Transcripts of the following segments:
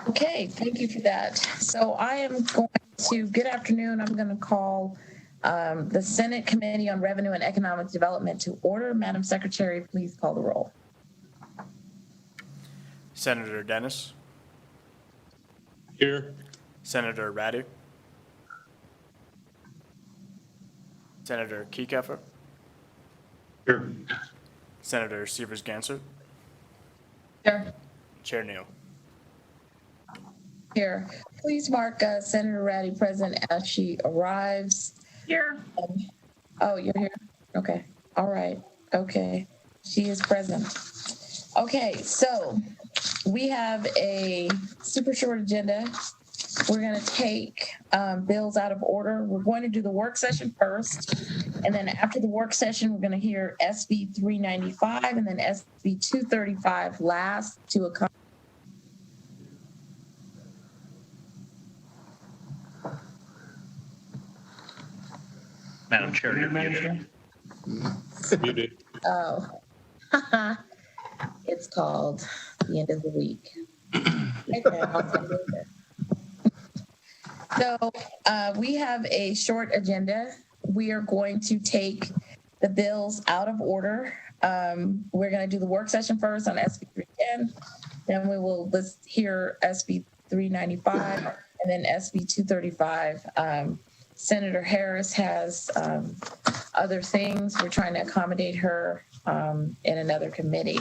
Okay, thank you for that. So I am going to, good afternoon, I'm going to call the Senate Committee on Revenue and Economic Development to order. Madam Secretary, please call the roll. Senator Dennis. Here. Senator Radu. Senator Kiekefer. Here. Senator Severs-Gansert. Here. Chair Neal. Here. Please mark Senator Ratty present as she arrives. Here. Oh, you're here? Okay. All right. Okay. She is present. Okay, so we have a super short agenda. We're going to take bills out of order. We're going to do the work session first, and then after the work session, we're going to hear SB 395 and then SB 235 last to accompany. Madam Chair, you're muted. Muted. Oh, it's called the end of the week. Okay, I'll take it later. So we have a short agenda. We are going to take the bills out of order. We're going to do the work session first on SB 310. Then we will hear SB 395 and then SB 235. Senator Harris has other things. We're trying to accommodate her in another committee.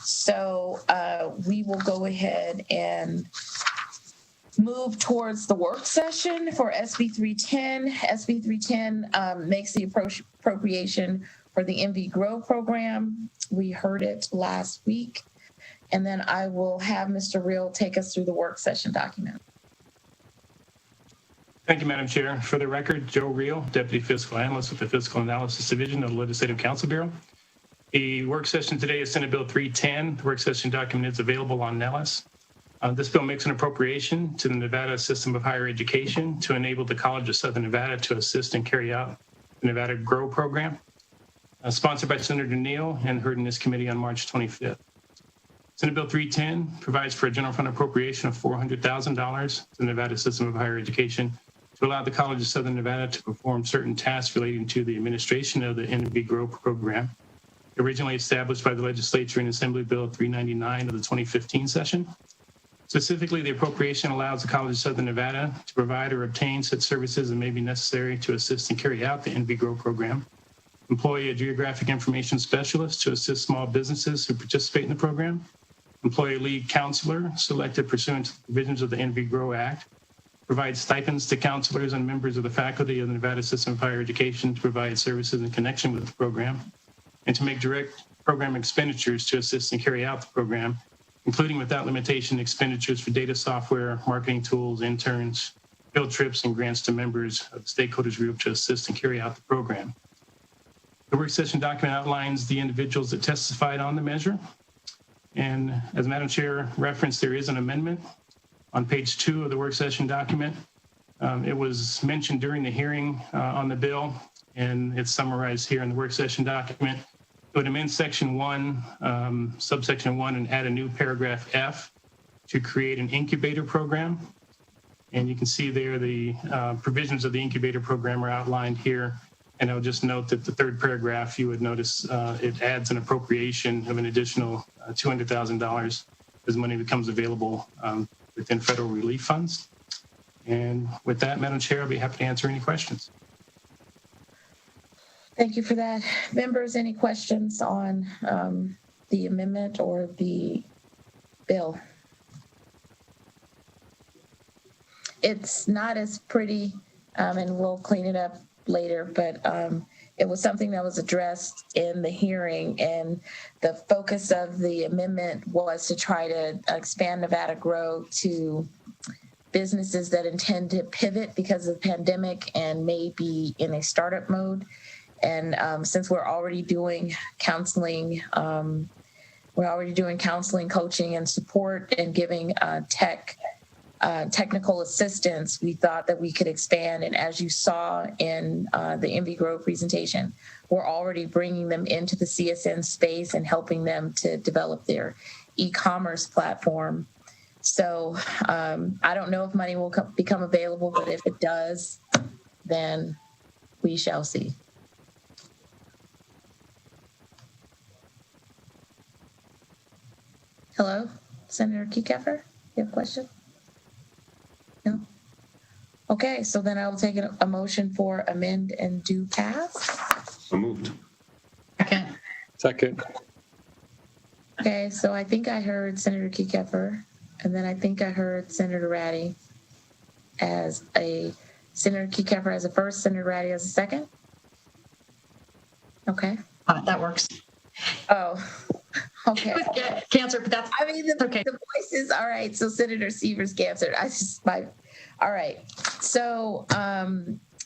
So we will go ahead and move towards the work session for SB 310. SB 310 makes the appropriation for the MV Grow program. We heard it last week. And then I will have Mr. Reel take us through the work session document. Thank you, Madam Chair. For the record, Joe Reel, Deputy Fiscal Analyst with the Fiscal Analysis Division of the Legislative Council Bureau. The work session today is Senate Bill 310. The work session document is available on Nellis. This bill makes an appropriation to the Nevada System of Higher Education to enable the College of Southern Nevada to assist and carry out the Nevada Grow program, sponsored by Senator Neal and heard in this committee on March 25th. Senate Bill 310 provides for a general fund appropriation of $400,000 to the Nevada System of Higher Education to allow the College of Southern Nevada to perform certain tasks relating to the administration of the NV Grow program, originally established by the legislature in Assembly Bill 399 of the 2015 session. Specifically, the appropriation allows the College of Southern Nevada to provide or obtain such services that may be necessary to assist and carry out the NV Grow program, employ a geographic information specialist to assist small businesses who participate in the program, employ a lead counselor selected pursuant to the provisions of the NV Grow Act, provide stipends to counselors and members of the faculty of the Nevada System of Higher Education to provide services in connection with the program, and to make direct program expenditures to assist and carry out the program, including without limitation expenditures for data software, marketing tools, interns, field trips, and grants to members of the stakeholders group to assist and carry out the program. The work session document outlines the individuals that testified on the measure. And as Madam Chair referenced, there is an amendment on page 2 of the work session document. It was mentioned during the hearing on the bill, and it's summarized here in the work session document. It would amend section 1, subsection 1, and add a new paragraph F to create an incubator program. And you can see there the provisions of the incubator program are outlined here. And I'll just note that the third paragraph, you would notice it adds an appropriation of an additional $200,000 as money becomes available within federal relief funds. And with that, Madam Chair, I'll be happy to answer any questions. Thank you for that. Members, any questions on the amendment or the bill? It's not as pretty, and we'll clean it up later, but it was something that was addressed in the hearing, and the focus of the amendment was to try to expand Nevada Grow to businesses that intend to pivot because of the pandemic and may be in a startup mode. And since we're already doing counseling, coaching, and support, and giving technical assistance, we thought that we could expand. And as you saw in the MV Grow presentation, we're already bringing them into the CSN space and helping them to develop their e-commerce platform. So I don't know if money will become available, but if it does, then we shall see. Hello, Senator Kekeffer, you have a question? No? Okay, so then I will take a motion for amend and do pass. So moved. Second. Okay, so I think I heard Senator Kekeffer, and then I think I heard Senator Ratty as a Senator Kekeffer as a first, Senator Ratty as a second. Okay. That works. Oh, okay. With cancer, but that's I mean, the okay. voices. All right. So Senator Severs answered. All right. So,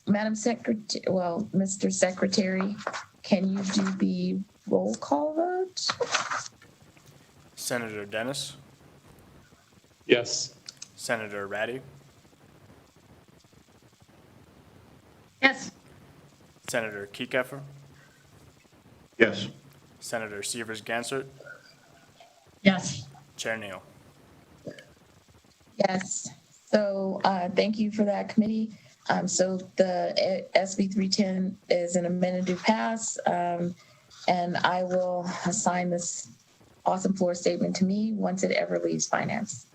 Madam Secretary, well, Mr. Secretary, can you do the roll call vote? Senator Dennis, Yes. Senator Ratty, Yes. Senator Kekeffer, Yes. Senator Severs Gansert, Yes. Chair Neal. Yes. So thank you for that, committee. So the SB 310 is an amended to pass, and I will assign this awesome floor statement to me once it ever leaves finance.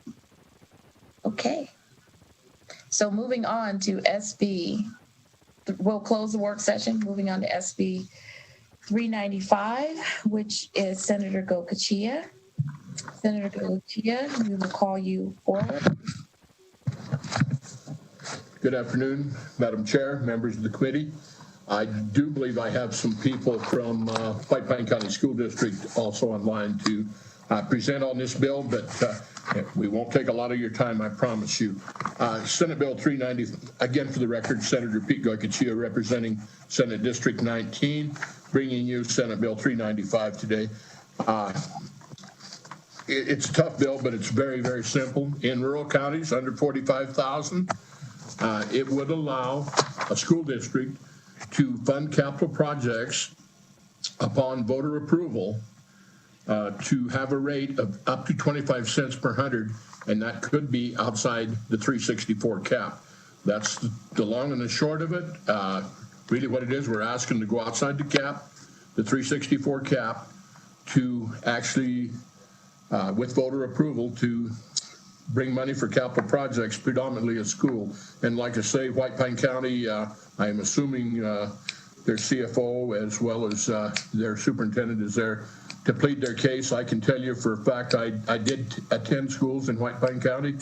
Okay. So moving on to SB, we'll close the work session. Moving on to SB 395, which is Senator Gokachia. Senator Gokachia, we will call you forward. Good afternoon, Madam Chair, members of the committee. I do believe I have some people from White Pine County School District also online to present on this bill, but we won't take a lot of your time, I promise you. Senate Bill 390, again for the record, Senator Pete Goycochea representing Senate District 19, bringing you Senate Bill 395 today. It's a tough bill, but it's very, very simple. In rural counties under 45,000, it would allow a school district to fund capital projects upon voter approval to have a rate of up to 25 cents per 100, and that could be outside the 364 cap. That's the long and the short of it. Really what it is, we're asking to go outside the cap, the 364 cap, to actually, with voter approval, to bring money for capital projects, predominantly at school. And like I say, White Pine County, I am assuming their CFO as well as their superintendent is there to plead their case. I can tell you for a fact, I did attend schools in White Pine County.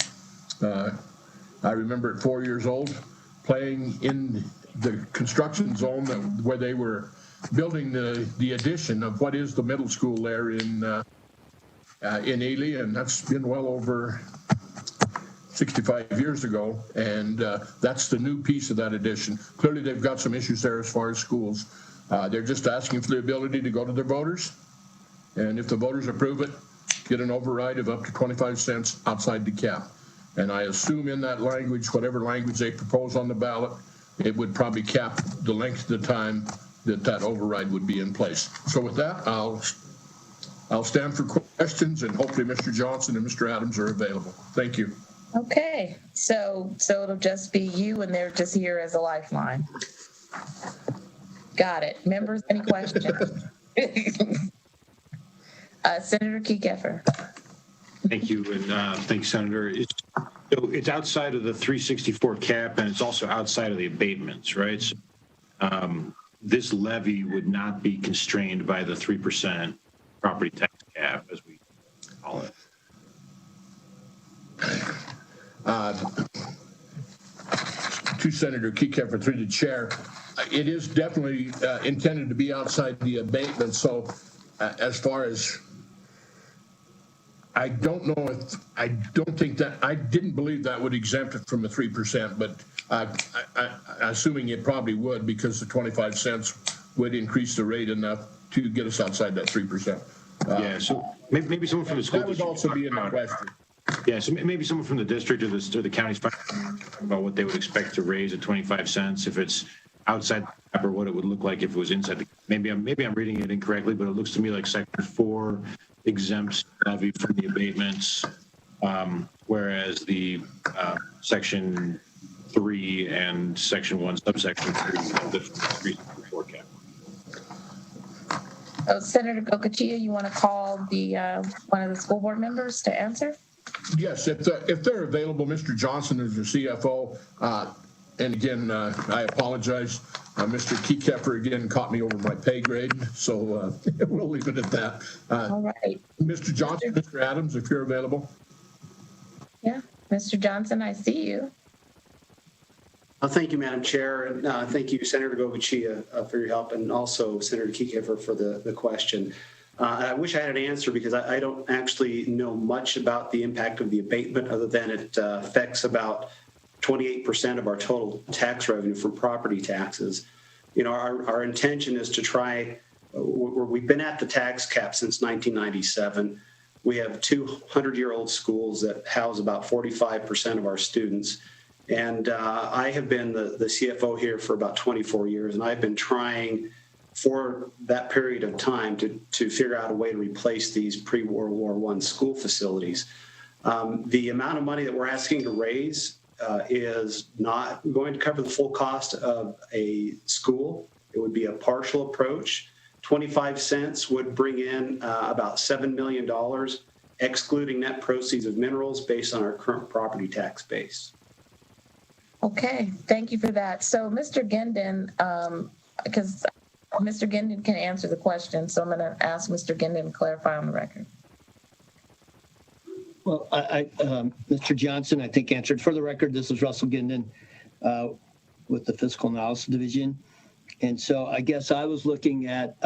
I remember at 4 years old playing in the construction zone where they were building the addition of what is the middle school there in Ely, and that's been well over 65 years ago, and that's the new piece of that addition. Clearly, they've got some issues there as far as schools. They're just asking for the ability to go to their voters, and if the voters approve it, get an override of up to 25 cents outside the cap. And I assume in that language, whatever language they propose on the ballot, it would probably cap the length of the time that override would be in place. So with that, I'll stand for questions, and hopefully Mr. Johnson and Mr. Adams are available. Thank you. Okay, so it'll just be you, and they're just here as a lifeline. Got it. Members, any questions? Senator Kekeffer. Thank you, and thank you, Senator. It's outside of the 364 cap, and it's also outside of the abatements, right? So, this levy would not be constrained by the 3% property tax cap, as we call it. To Senator Kekeffer, through the chair, it is definitely intended to be outside the abatement. So as far as, I don't know if, I don't think that, I didn't believe that would exempt it from the 3%, but assuming it probably would, because the 25 cents would increase the rate enough to get us outside that 3%. Yeah, so maybe someone from the school that would district also be in the question. Yeah, so maybe someone from the district or the county's about what they would expect to raise at 25 cents if it's outside the cap, or what it would look like if it was inside the cap. Maybe I'm reading it incorrectly, but it looks to me like Section 4 exempts levy from the abatements. whereas the Section 3 and Section 1, subsection 3 of the 364 cap. Senator Gokachia, you want to call the one of the school board members to answer? Yes, if they're available, Mr. Johnson is the CFO. And again, I apologize. Mr. Keykefer again caught me over my pay grade, so we'll leave it at that. All right. Mr. Johnson, Mr. Adams, if you're available. Yeah, Mr. Johnson, I see you. Thank you, Madam Chair. And thank you, Senator Gokachia, for your help, and also Senator Keykefer for the question. I wish I had an answer because I don't actually know much about the impact of the abatement other than it affects about 28% of our total tax revenue from property taxes. You know, our intention is to try, we've been at the tax cap since 1997. We have 200-year-old schools that house about 45% of our students. And I have been the CFO here for about 24 years, and I've been trying for that period of time to figure out a way to replace these pre-World War I school facilities. The amount of money that we're asking to raise is not going to cover the full cost of a school. It would be a partial approach. 25 cents would bring in about $7 million, excluding net proceeds of minerals based on our current property tax base. Okay, thank you for that. So Mr. Gendon, because Mr. Gendon can answer the question, so I'm going to ask Mr. Gendon to clarify on the record. Well, Mr. Johnson, I think answered. For the record, this is Russell Gendon with the Fiscal Analysis Division. And so I guess I was looking at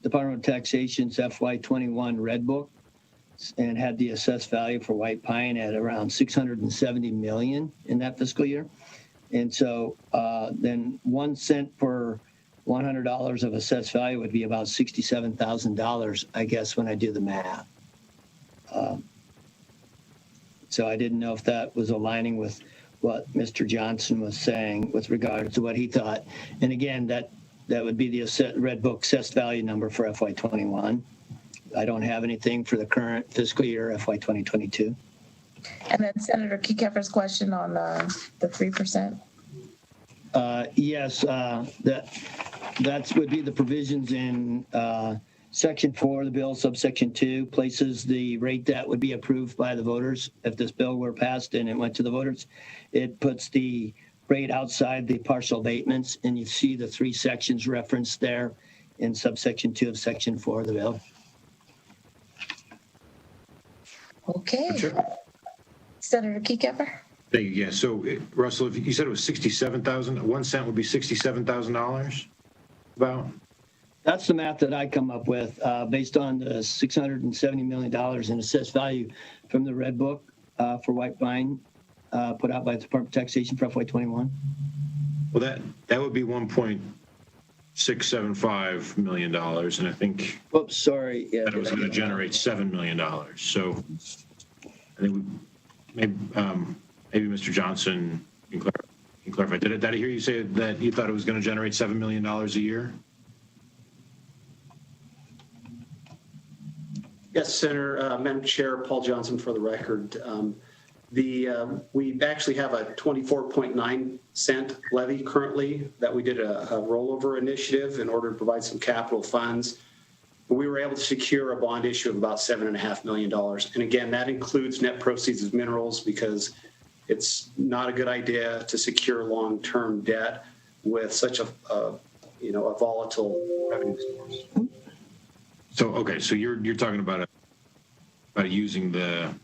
Department of Taxation's FY21 Red Book and had the assessed value for White Pine at around $670 million in that fiscal year. And so then 1 cent per $100 of assessed value would be about $67,000, I guess, when I do the math. So I didn't know if that was aligning with what Mr. Johnson was saying with regard to what he thought. And again, that would be the Red Book assessed value number for FY21. I don't have anything for the current fiscal year, FY 2022. And then Senator Keykefer's question on the 3%. Yes, that would be the provisions in Section 4 of the bill, subsection 2, places the rate that would be approved by the voters if this bill were passed and it went to the voters. It puts the rate outside the partial abatements, and you see the 3 sections referenced there in subsection 2 of Section 4 of the bill. Okay. Sure. Senator Keykefer? Thank you. Yeah. So, Russell, if you said it was $67,000, 1 cent would be $67,000 about? That's the math that I come up with based on the $670 million in assessed value from the Red Book for White Pine put out by the Department of Taxation for FY21. Well, that would be $1.675 million, and I think Oops, sorry. Yeah, that it was going to generate $7 million. So I think maybe Mr. Johnson can clarify. Did I hear you say that you thought it was going to generate $7 million a year? Yes, Senator, Madam Chair, Paul Johnson for the record. We actually have a 24.9 cent levy currently that we did a rollover initiative in order to provide some capital funds. We were able to secure a bond issue of about $7.5 million. And again, that includes net proceeds of minerals because it's not a good idea to secure long-term debt with such a volatile revenue source. So okay, so you're talking about using the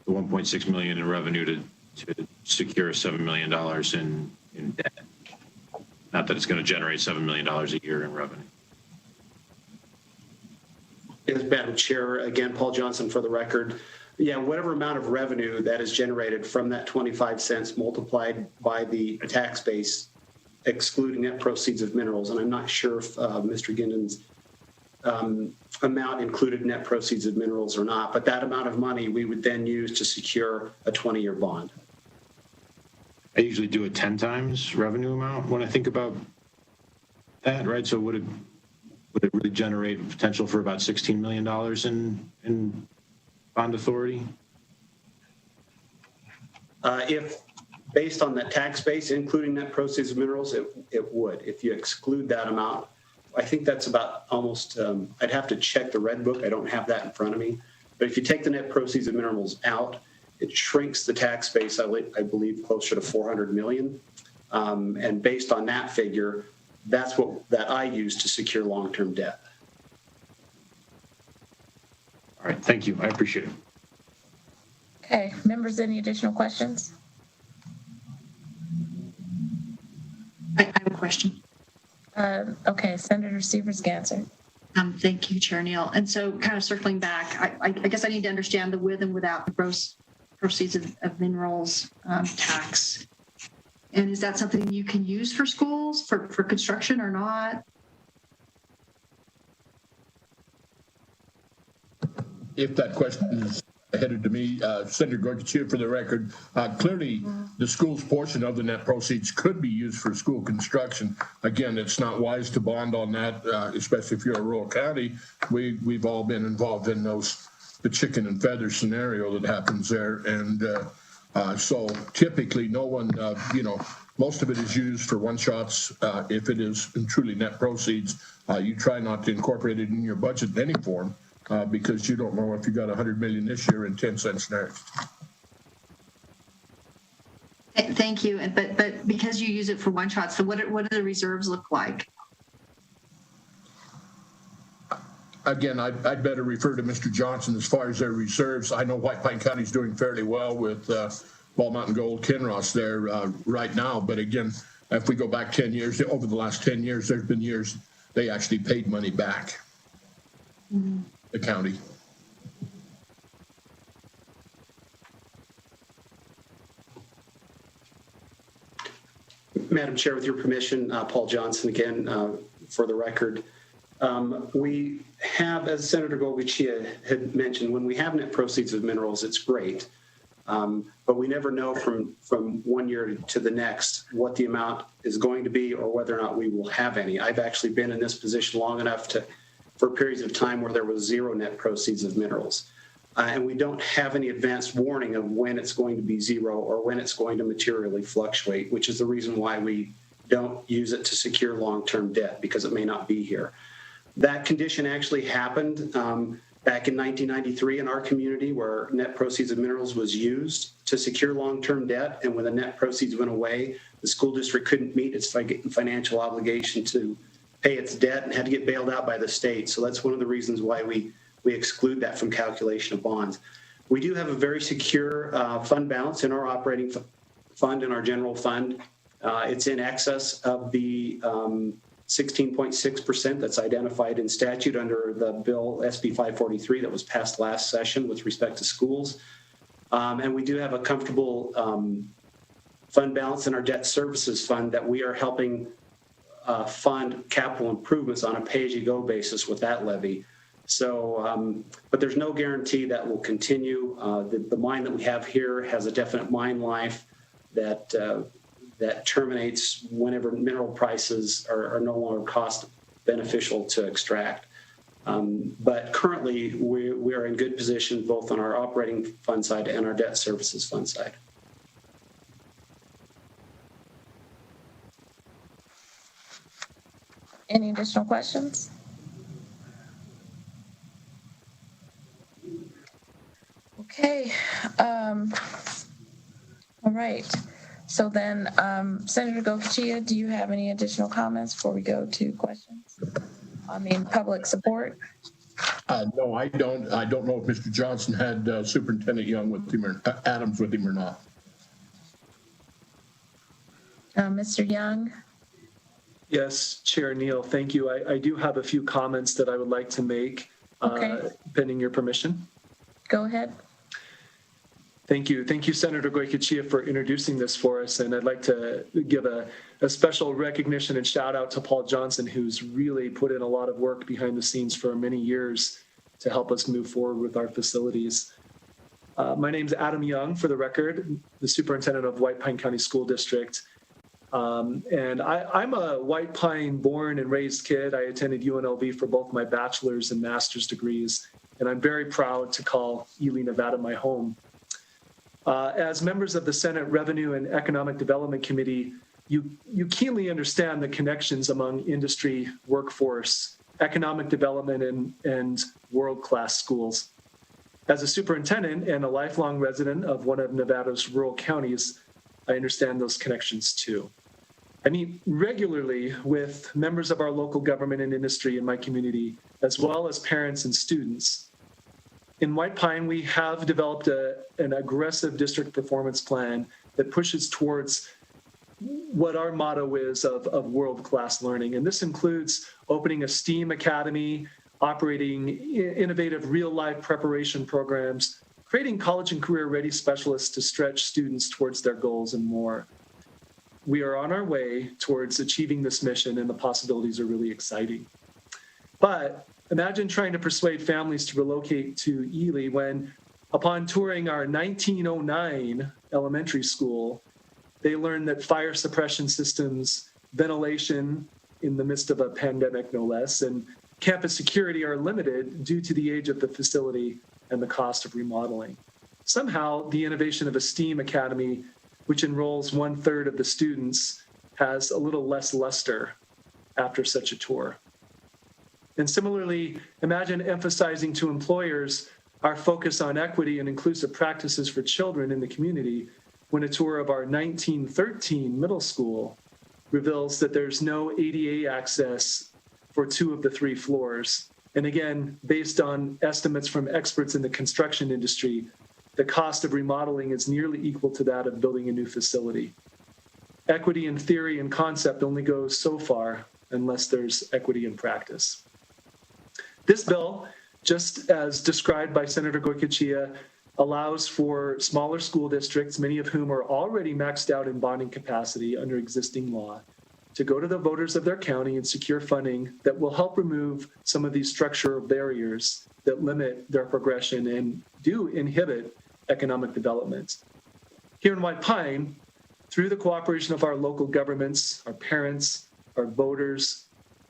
1.6 million in revenue to secure $7 million in debt. Not that it's going to generate $7 million a year in revenue. Yes, Madam Chair, again, Paul Johnson for the record. Yeah, whatever amount of revenue that is generated from that 25 cents multiplied by the tax base, excluding net proceeds of minerals. And I'm not sure if Mr. Gendon's amount included net proceeds of minerals or not, but that amount of money we would then use to secure a 20-year bond. I usually do a 10 times revenue amount when I think about that, right? So would it really generate potential for about $16 million in bond authority? If based on that tax base, including net proceeds of minerals, it would. If you exclude that amount, I think that's about almost, I'd have to check the red book. I don't have that in front of me. But if you take the net proceeds of minerals out, it shrinks the tax base, I believe, closer to 400 million. And based on that figure, that's that I use to secure long-term debt. All right, thank you. I appreciate it. Okay, members, any additional questions? I have a question. Okay, Senator Severs-Gansert. Thank you, Chair Neal. And so kind of circling back, I guess I need to understand the with and without the gross proceeds of minerals tax. And is that something you can use for schools, for construction or not? If that question is headed to me, Senator Goycochea, for the record, clearly the school's portion of the net proceeds could be used for school construction. Again, it's not wise to bond on that, especially if you're a rural county. We've all been involved in the chicken and feather scenario that happens there. And so typically no one, most of it is used for one-shots. If it is truly net proceeds, you try not to incorporate it in your budget in any form. Because you don't know if you got 100 million this year and 10 cents next. Thank you. But because you use it for one shot, so what do the reserves look like? Again, I'd better refer to Mr. Johnson as far as their reserves. I know White Pine County is doing fairly well with Ball Mountain Gold, Kinross there right now. But again, if we go back 10 years, over the last 10 years, there's been years they actually paid money back. Mm-hmm. The county. Madam Chair, with your permission, Paul Johnson again, for the record. We have, as Senator Goycochea had mentioned, when we have net proceeds of minerals, it's great. But we never know from one year to the next what the amount is going to be or whether or not we will have any. I've actually been in this position long enough for periods of time where there was zero net proceeds of minerals. And we don't have any advanced warning of when it's going to be zero or when it's going to materially fluctuate, which is the reason why we don't use it to secure long-term debt, because it may not be here. That condition actually happened back in 1993 in our community, where net proceeds of minerals was used to secure long-term debt. And when the net proceeds went away, the school district couldn't meet its financial obligation to pay its debt and had to get bailed out by the state. So that's one of the reasons why we exclude that from calculation of bonds. We do have a very secure fund balance in our operating fund, in our general fund. It's in excess of the 16.6% that's identified in statute under the bill SB 543 that was passed last session with respect to schools. And we do have a comfortable fund balance in our debt services fund that we are helping fund capital improvements on a pay-as-you-go basis with that levy. So, but there's no guarantee that will continue. The mine that we have here has a definite mine life that terminates whenever mineral prices are no longer cost beneficial to extract. But currently, we are in good position both on our operating fund side and our debt services fund side. Any additional questions? Okay. All right. So then, Senator Goycochea, do you have any additional comments before we go to questions? Public support? No, I don't. I don't know if Mr. Johnson had Superintendent Young with him or Adams with him or not. Mr. Young? Yes, Chair Neal, thank you. I do have a few comments that I would like to make, pending your permission. Go ahead. Thank you. Thank you, Senator Goycochea, for introducing this for us. And I'd like to give a special recognition and shout out to Paul Johnson, who's really put in a lot of work behind the scenes for many years to help us move forward with our facilities. My name's Adam Young, for the record, the superintendent of White Pine County School District. And I'm a White Pine born and raised kid. I attended UNLV for both my bachelor's and master's degrees. And I'm very proud to call Ely, Nevada my home. As members of the Senate Revenue and Economic Development Committee, you keenly understand the connections among industry, workforce, economic development, and world-class schools. As a superintendent and a lifelong resident of one of Nevada's rural counties, I understand those connections too. I meet regularly with members of our local government and industry in my community, as well as parents and students. In White Pine, we have developed an aggressive district performance plan that pushes towards what our motto is of world-class learning. And this includes opening a STEAM academy, operating innovative real-life preparation programs, creating college and career-ready specialists to stretch students towards their goals and more. We are on our way towards achieving this mission, and the possibilities are really exciting. But imagine trying to persuade families to relocate to Ely when, upon touring our 1909 elementary school, they learned that fire suppression systems, ventilation in the midst of a pandemic, no less, and campus security are limited due to the age of the facility and the cost of remodeling. Somehow, the innovation of a STEAM academy, which enrolls 1/3 of the students, has a little less luster after such a tour. And similarly, imagine emphasizing to employers our focus on equity and inclusive practices for children in the community when a tour of our 1913 middle school reveals that there's no ADA access for 2 of the 3 floors. And again, based on estimates from experts in the construction industry, the cost of remodeling is nearly equal to that of building a new facility. Equity in theory and concept only goes so far unless there's equity in practice. This bill, just as described by Senator Goycochea, allows for smaller school districts, many of whom are already maxed out in bonding capacity under existing law, to go to the voters of their county and secure funding that will help remove some of these structural barriers that limit their progression and do inhibit economic development. Here in White Pine, through the cooperation of our local governments, our parents, our voters,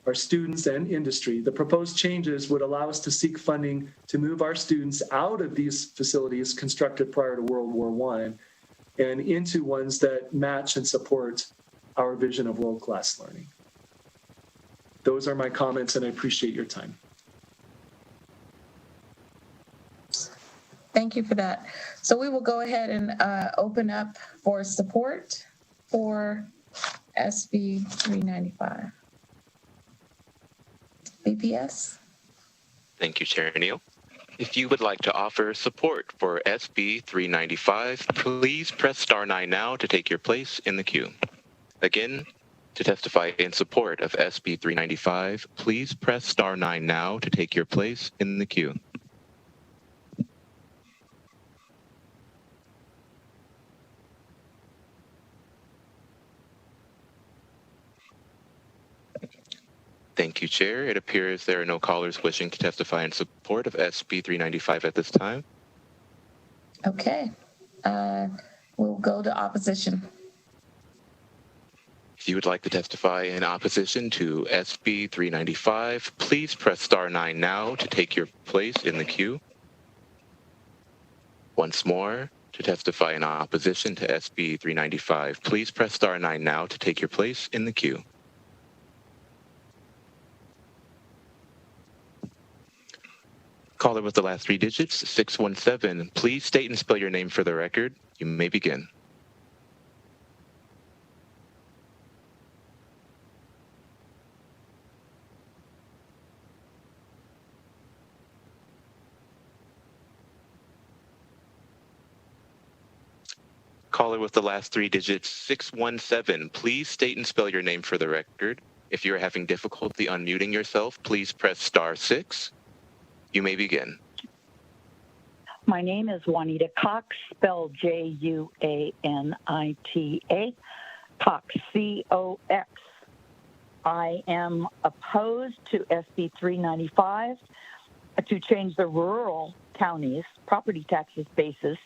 our students, and industry, the proposed changes would allow us to seek funding to move our students out of these facilities constructed prior to World War I and into ones that match and support our vision of world-class learning. Those are my comments, and I appreciate your time. Thank you for that. So we will go ahead and open up for support for SB 395. BPS? Thank you, Chair Neal. If you would like to offer support for SB 395, please press *9 now to take your place in the queue. Again, to testify in support of SB 395, please press *9 now to take your place in the queue. Thank you, Chair. It appears there are no callers wishing to testify in support of SB 395 at this time. Okay. We'll go to opposition. If you would like to testify in opposition to SB 395, please press *9 now to take your place in the queue. Once more, to testify in opposition to SB 395, please press *9 now to take your place in the queue. Caller with the last 3 digits, 617. Please state and spell your name for the record. You may begin. Caller with the last 3 digits, 617. Please state and spell your name for the record. If you are having difficulty unmuting yourself, please press *6. You may begin. My name is Juanita Cox, spelled Juanita, Cox, COX. I am opposed to SB 395 to change the rural counties' property taxes basis,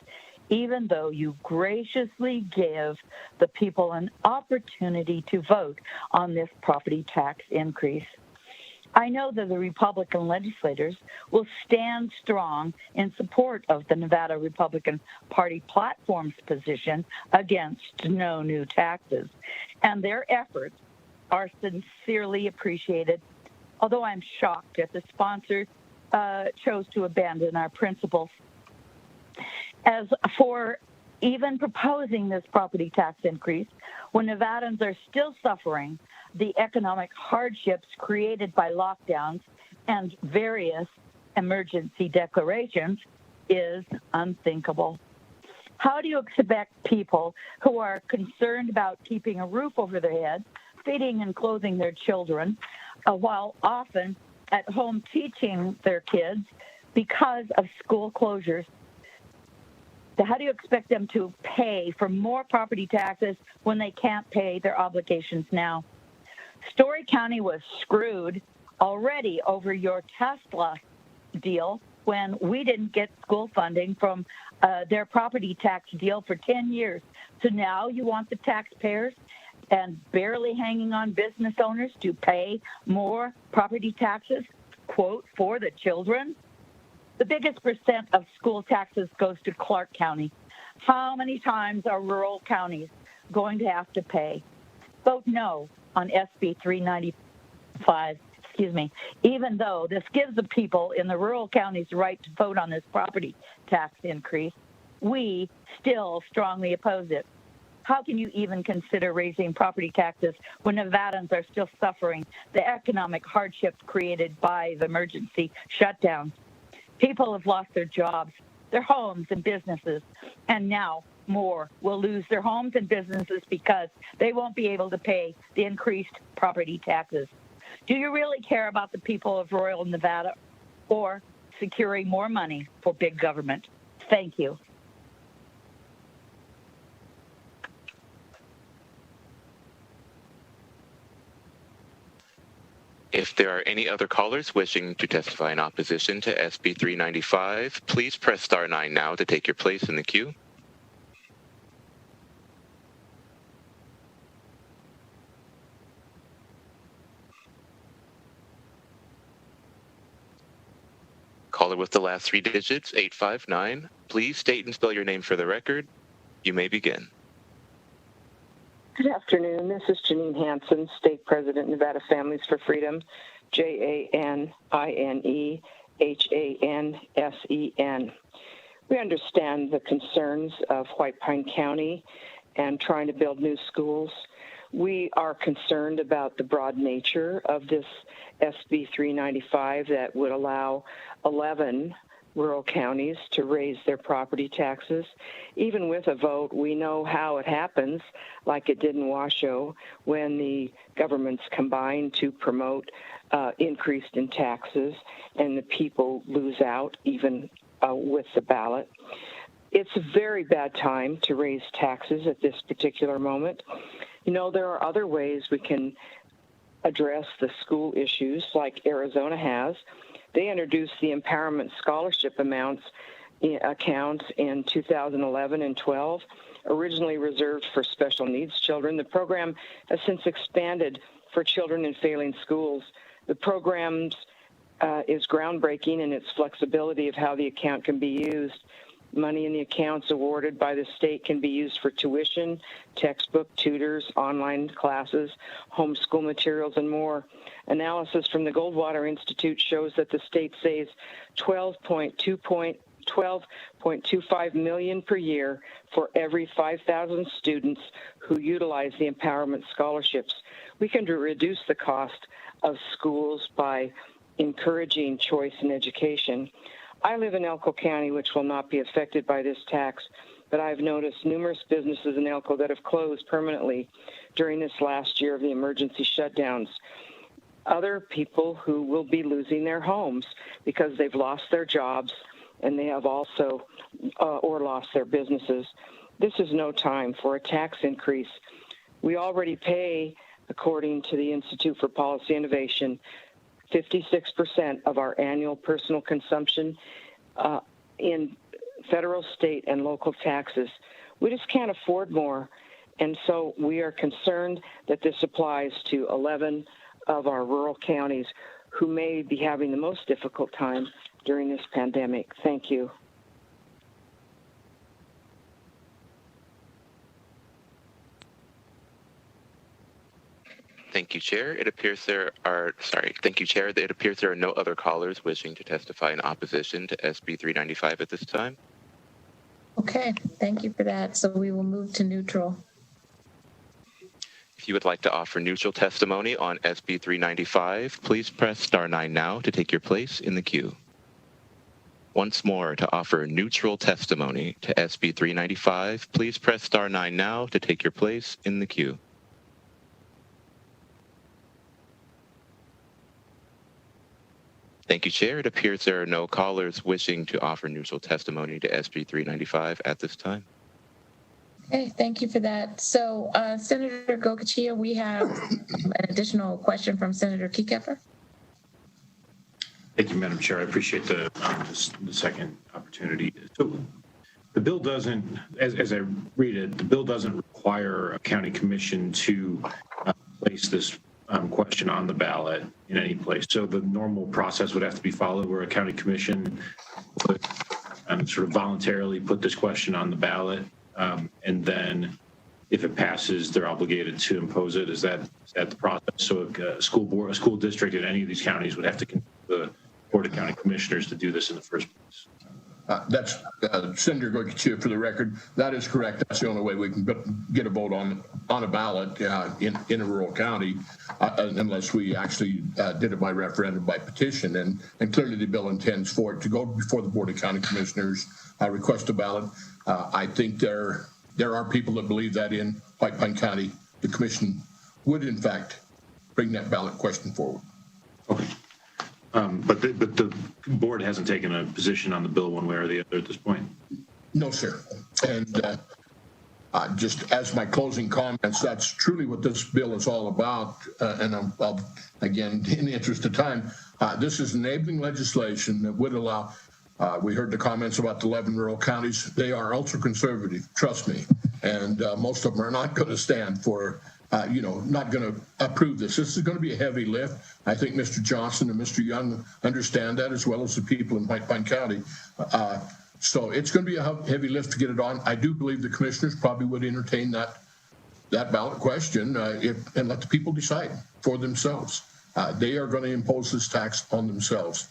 even though you graciously give the people an opportunity to vote on this property tax increase. I know that the Republican legislators will stand strong in support of the Nevada Republican Party platform's position against no new taxes, and their efforts are sincerely appreciated, although I'm shocked that the sponsors chose to abandon our principles. As for even proposing this property tax increase, when Nevadans are still suffering the economic hardships created by lockdowns and various emergency declarations, is unthinkable. How do you expect people who are concerned about keeping a roof over their head, feeding and clothing their children, while often at home teaching their kids because of school closures, how do you expect them to pay for more property taxes when they can't pay their obligations now? Story County was screwed already over your Tesla deal when we didn't get school funding from their property tax deal for 10 years. So now you want the taxpayers and barely hanging on business owners to pay more property taxes, quote, for the children? The biggest percent of school taxes goes to Clark County. How many times are rural counties going to have to pay? Vote no on SB 395, even though this gives the people in the rural counties the right to vote on this property tax increase, we still strongly oppose it. How can you even consider raising property taxes when Nevadans are still suffering the economic hardships created by the emergency shutdown? People have lost their jobs, their homes and businesses, and now more will lose their homes and businesses because they won't be able to pay the increased property taxes. Do you really care about the people of rural Nevada or securing more money for big government? Thank you. If there are any other callers wishing to testify in opposition to SB 395, please press star 9 now to take your place in the queue. Caller with the last 3 digits, 859. Please state and spell your name for the record. You may begin. Good afternoon. This is Janine Hansen, State President, Nevada Families for Freedom, JANINEHANSEN. We understand the concerns of White Pine County and trying to build new schools. We are concerned about the broad nature of this SB 395 that would allow 11 rural counties to raise their property taxes. Even with a vote, we know how it happens, like it did in Washoe, when the governments combine to promote increase in taxes and the people lose out even with the ballot. It's a very bad time to raise taxes at this particular moment. You know, there are other ways we can address the school issues like Arizona has. They introduced the empowerment scholarship accounts in 2011 and 12, originally reserved for special needs children. The program has since expanded for children in failing schools. The program is groundbreaking in its flexibility of how the account can be used. Money in the accounts awarded by the state can be used for tuition, textbook, tutors, online classes, homeschool materials, and more. Analysis from the Goldwater Institute shows that the state saves $12.25 million per year for every 5,000 students who utilize the empowerment scholarships. We can reduce the cost of schools by encouraging choice in education. I live in Elko County, which will not be affected by this tax, but I've noticed numerous businesses in Elko that have closed permanently during this last year of the emergency shutdowns. Other people who will be losing their homes because they've lost their jobs and they have also or lost their businesses. This is no time for a tax increase. We already pay, according to the Institute for Policy Innovation, 56% of our annual personal consumption in federal, state, and local taxes. We just can't afford more. And so we are concerned that this applies to 11 of our rural counties who may be having the most difficult time during this pandemic. Thank you. Thank you, Chair. Thank you, Chair. It appears there are no other callers wishing to testify in opposition to SB 395 at this time. Okay, thank you for that. So we will move to neutral. If you would like to offer neutral testimony on SB 395, please press star 9 now to take your place in the queue. Once more, to offer neutral testimony to SB 395, please press star 9 now to take your place in the queue. Thank you, Chair. It appears there are no callers wishing to offer neutral testimony to SB 395 at this time. Okay, thank you for that. So, Senator Gokachia, we have an additional question from Senator Kiekefer. Thank you, Madam Chair. I appreciate the second opportunity. So the bill doesn't, as I read it, the bill doesn't require a county commission to place this question on the ballot in any place. So the normal process would have to be followed where a county commission would sort of voluntarily put this question on the ballot. And then if it passes, they're obligated to impose it. Is that the process? So a school district in any of these counties would have to convince the Board of County Commissioners to do this in the first place. That's Senator Gokachia, for the record. That is correct. That's the only way we can get a vote on a ballot in a rural county, unless we actually did it by referendum, by petition. And clearly the bill intends for it to go before the Board of County Commissioners, request a ballot. I think there are people that believe that in White Pine County, the commission would in fact bring that ballot question forward. Okay. But the board hasn't taken a position on the bill one way or the other at this point? No, sir. And just as my closing comments, that's truly what this bill is all about. And I'll, again, in the interest of time, this is enabling legislation that would allow, we heard the comments about the 11 rural counties. They are ultra conservative, trust me. And most of them are not going to stand for not going to approve this. This is going to be a heavy lift. I think Mr. Johnson and Mr. Young understand that, as well as the people in White Pine County. So it's going to be a heavy lift to get it on. I do believe the commissioners probably would entertain that ballot question and let the people decide for themselves. They are going to impose this tax on themselves.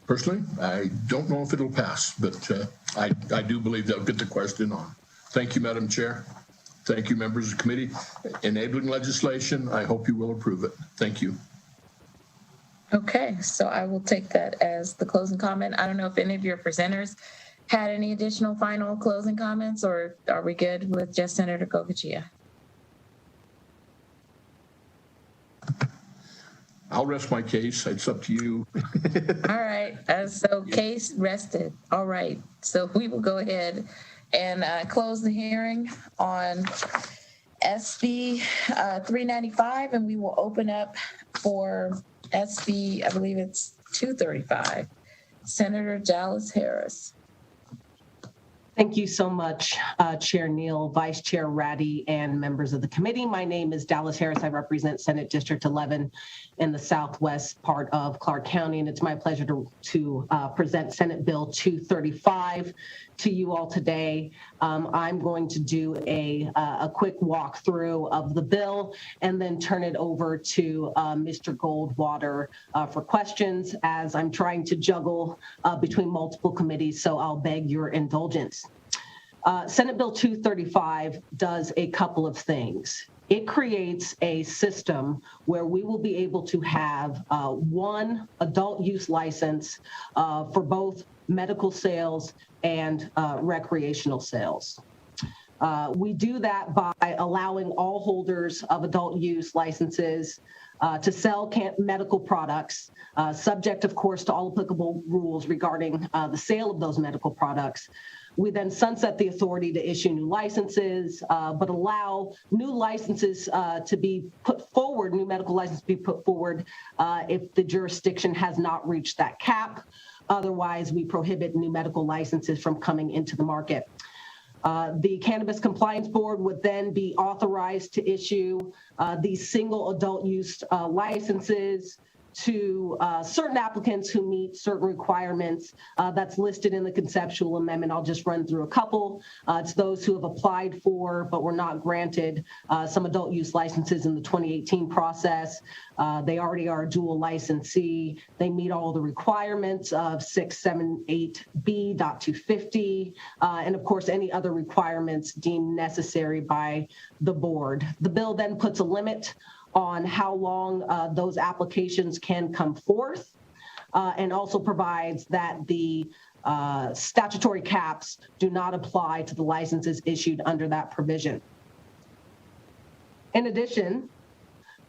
Personally, I don't know if it'll pass, but I do believe they'll get the question on. Thank you, Madam Chair. Thank you, members of the committee. Enabling legislation, I hope you will approve it. Thank you. Okay, so I will take that as the closing comment. I don't know if any of your presenters had any additional final closing comments, or are we good with just Senator Gokachia? I'll rest my case. It's up to you. All right, so case rested. All right, so we will go ahead and close the hearing on SB 395, and we will open up for SB, I believe it's 235. Senator Dallas Harris. Thank you so much, Chair Neal, Vice Chair Ratty, and members of the committee. My name is Dallas Harris. I represent Senate District 11 in the southwest part of Clark County, and it's my pleasure to present Senate Bill 235 to you all today. I'm going to do a quick walkthrough of the bill and then turn it over to Mr. Goldwater for questions, as I'm trying to juggle between multiple committees, so I'll beg your indulgence. Senate Bill 235 does a couple of things. It creates a system where we will be able to have one adult use license for both medical sales and recreational sales. We do that by allowing all holders of adult use licenses to sell medical products, subject, of course, to all applicable rules regarding the sale of those medical products. We then sunset the authority to issue new licenses, but allow new licenses to be put forward, new medical licenses to be put forward if the jurisdiction has not reached that cap. Otherwise, we prohibit new medical licenses from coming into the market. The Cannabis Compliance Board would then be authorized to issue these single adult use licenses to certain applicants who meet certain requirements that's listed in the conceptual amendment. I'll just run through a couple. It's those who have applied for but were not granted some adult use licenses in the 2018 process. They already are a dual licensee. They meet all the requirements of 678B.250, and of course any other requirements deemed necessary by the board. The bill then puts a limit on how long those applications can come forth, and also provides that the statutory caps do not apply to the licenses issued under that provision. In addition,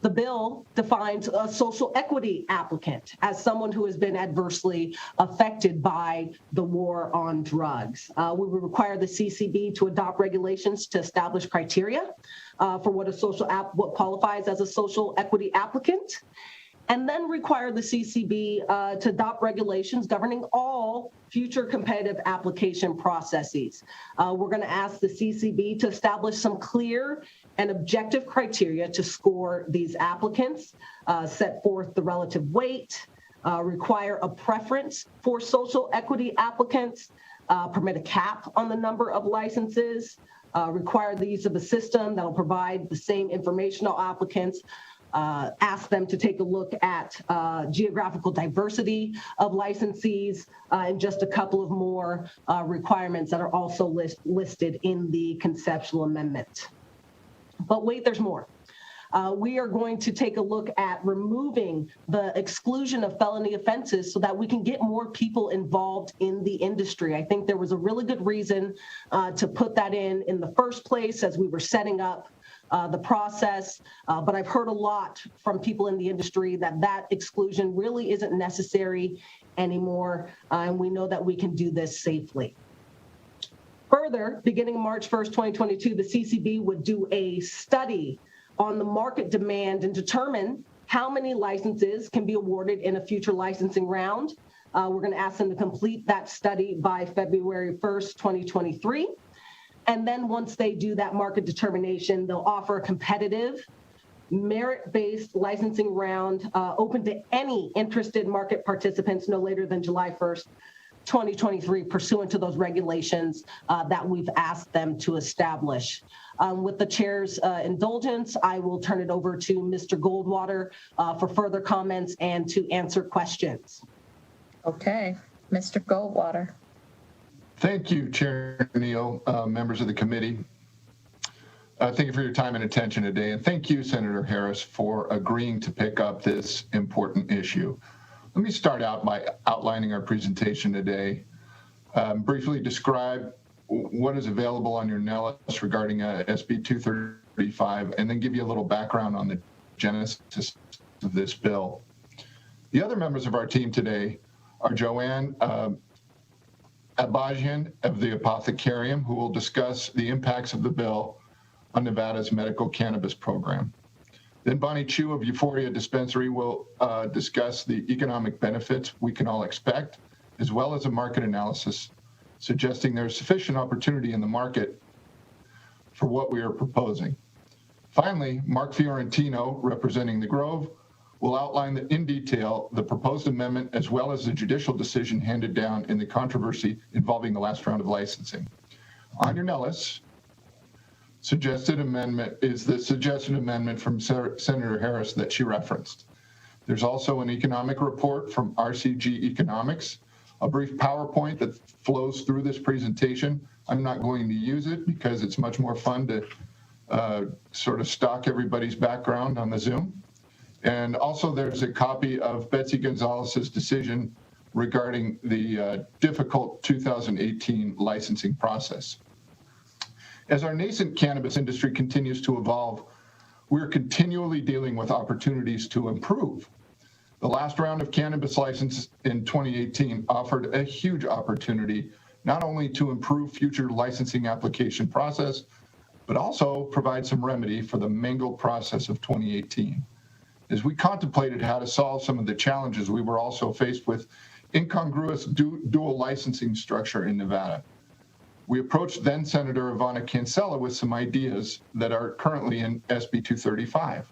the bill defines a social equity applicant as someone who has been adversely affected by the war on drugs. We would require the CCB to adopt regulations to establish criteria for what qualifies as a social equity applicant, and then require the CCB to adopt regulations governing all future competitive application processes. We're going to ask the CCB to establish some clear and objective criteria to score these applicants, set forth the relative weight, require a preference for social equity applicants, permit a cap on the number of licenses, require the use of a system that will provide the same information to applicants, ask them to take a look at geographical diversity of licensees, and just a couple of more requirements that are also listed in the conceptual amendment. But wait, there's more. We are going to take a look at removing the exclusion of felony offenses so that we can get more people involved in the industry. I think there was a really good reason to put that in the first place as we were setting up the process, but I've heard a lot from people in the industry that exclusion really isn't necessary anymore, and we know that we can do this safely. Further, beginning March 1st, 2022, the CCB would do a study on the market demand and determine how many licenses can be awarded in a future licensing round. We're going to ask them to complete that study by February 1st, 2023. And then once they do that market determination, they'll offer a competitive, merit-based licensing round open to any interested market participants no later than July 1st, 2023, pursuant to those regulations that we've asked them to establish. With the chair's indulgence, I will turn it over to Mr. Goldwater for further comments and to answer questions. Okay, Mr. Goldwater. Thank you, Chair Neal, members of the committee. Thank you for your time and attention today. And thank you, Senator Harris, for agreeing to pick up this important issue. Let me start out by outlining our presentation today, briefly describe what is available on your NELIS regarding SB 235, and then give you a little background on the genesis of this bill. The other members of our team today are Joanne Abajian of the Apothecarium, who will discuss the impacts of the bill on Nevada's medical cannabis program. Then Bonnie Chu of Euphoria Dispensary will discuss the economic benefits we can all expect, as well as a market analysis suggesting there's sufficient opportunity in the market for what we are proposing. Finally, Mark Fiorentino, representing the Grove, will outline in detail the proposed amendment as well as the judicial decision handed down in the controversy involving the last round of licensing. On your NELIS, suggested amendment is the suggested amendment from Senator Harris that she referenced. There's also an economic report from RCG Economics, a brief PowerPoint that flows through this presentation. I'm not going to use it because it's much more fun to sort of stalk everybody's background on the Zoom. And also there's a copy of Betsy Gonzalez's decision regarding the difficult 2018 licensing process. As our nascent cannabis industry continues to evolve, we're continually dealing with opportunities to improve. The last round of cannabis license in 2018 offered a huge opportunity not only to improve future licensing application process, but also provide some remedy for the mangled process of 2018. As we contemplated how to solve some of the challenges, we were also faced with incongruous dual licensing structure in Nevada. We approached then Senator Ivana Cancela with some ideas that are currently in SB 235.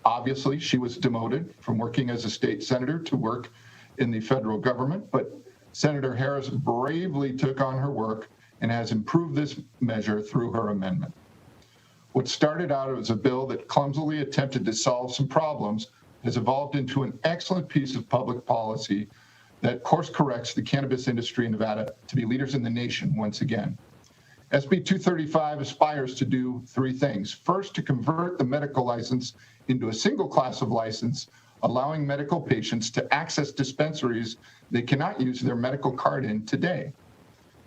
Obviously, she was demoted from working as a state senator to work in the federal government, but Senator Harris bravely took on her work and has improved this measure through her amendment. What started out as a bill that clumsily attempted to solve some problems has evolved into an excellent piece of public policy that course corrects the cannabis industry in Nevada to be leaders in the nation once again. SB 235 aspires to do three things. First, to convert the medical license into a single class of license, allowing medical patients to access dispensaries they cannot use their medical card in today.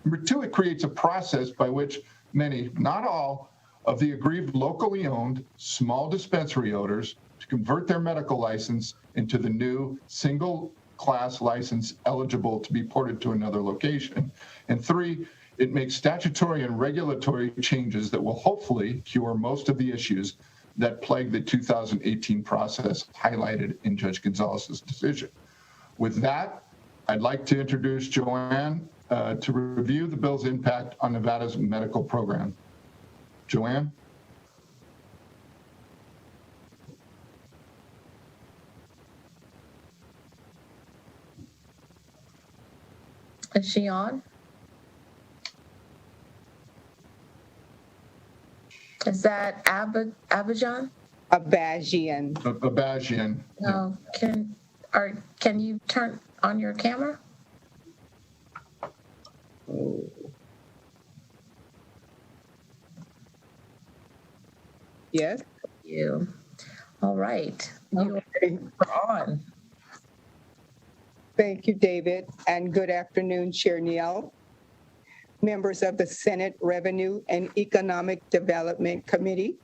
Number two, it creates a process by which many, not all, of the aggrieved locally owned small dispensary owners to convert their medical license into the new single class license eligible to be ported to another location. And three, it makes statutory and regulatory changes that will hopefully cure most of the issues that plagued the 2018 process highlighted in Judge Gonzalez's decision. With that, I'd like to introduce Joanne to review the bill's impact on Nevada's medical program. Joanne? Is she on? Is that Abajan? Abajian. Abajian. No. Can you turn on your camera? Oh. Yes. You. All right. You are on. Thank you, David, and good afternoon, Chair Neal, members of the Senate Revenue and Economic Development Committee.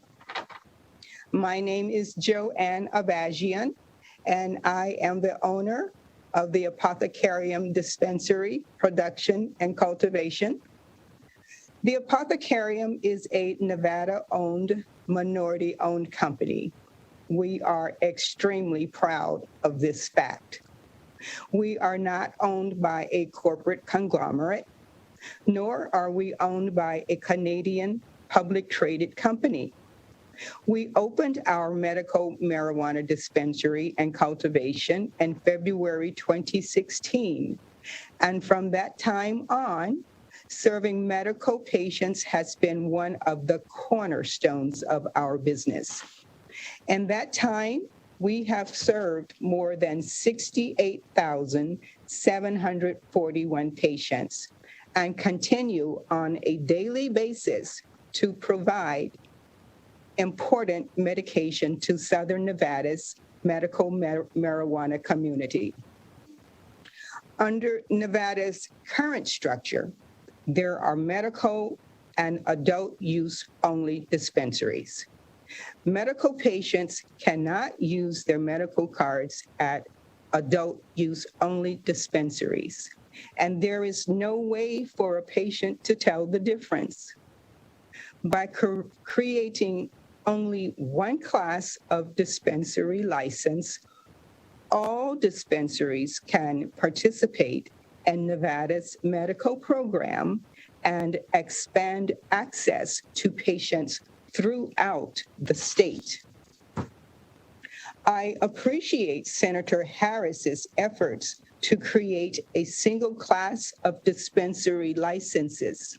My name is Joanne Abajian, and I am the owner of the Apothecarium Dispensary, Production and Cultivation. The Apothecarium is a Nevada-owned, minority-owned company. We are extremely proud of this fact. We are not owned by a corporate conglomerate, nor are we owned by a Canadian public traded company. We opened our medical marijuana dispensary and cultivation in February 2016. And from that time on, serving medical patients has been one of the cornerstones of our business. In that time, we have served more than 68,741 patients and continue on a daily basis to provide important medication to Southern Nevada's medical marijuana community. Under Nevada's current structure, there are medical and adult use only dispensaries. Medical patients cannot use their medical cards at adult use only dispensaries, and there is no way for a patient to tell the difference. By creating only one class of dispensary license, all dispensaries can participate in Nevada's medical program and expand access to patients throughout the state. I appreciate Senator Harris's efforts to create a single class of dispensary licenses.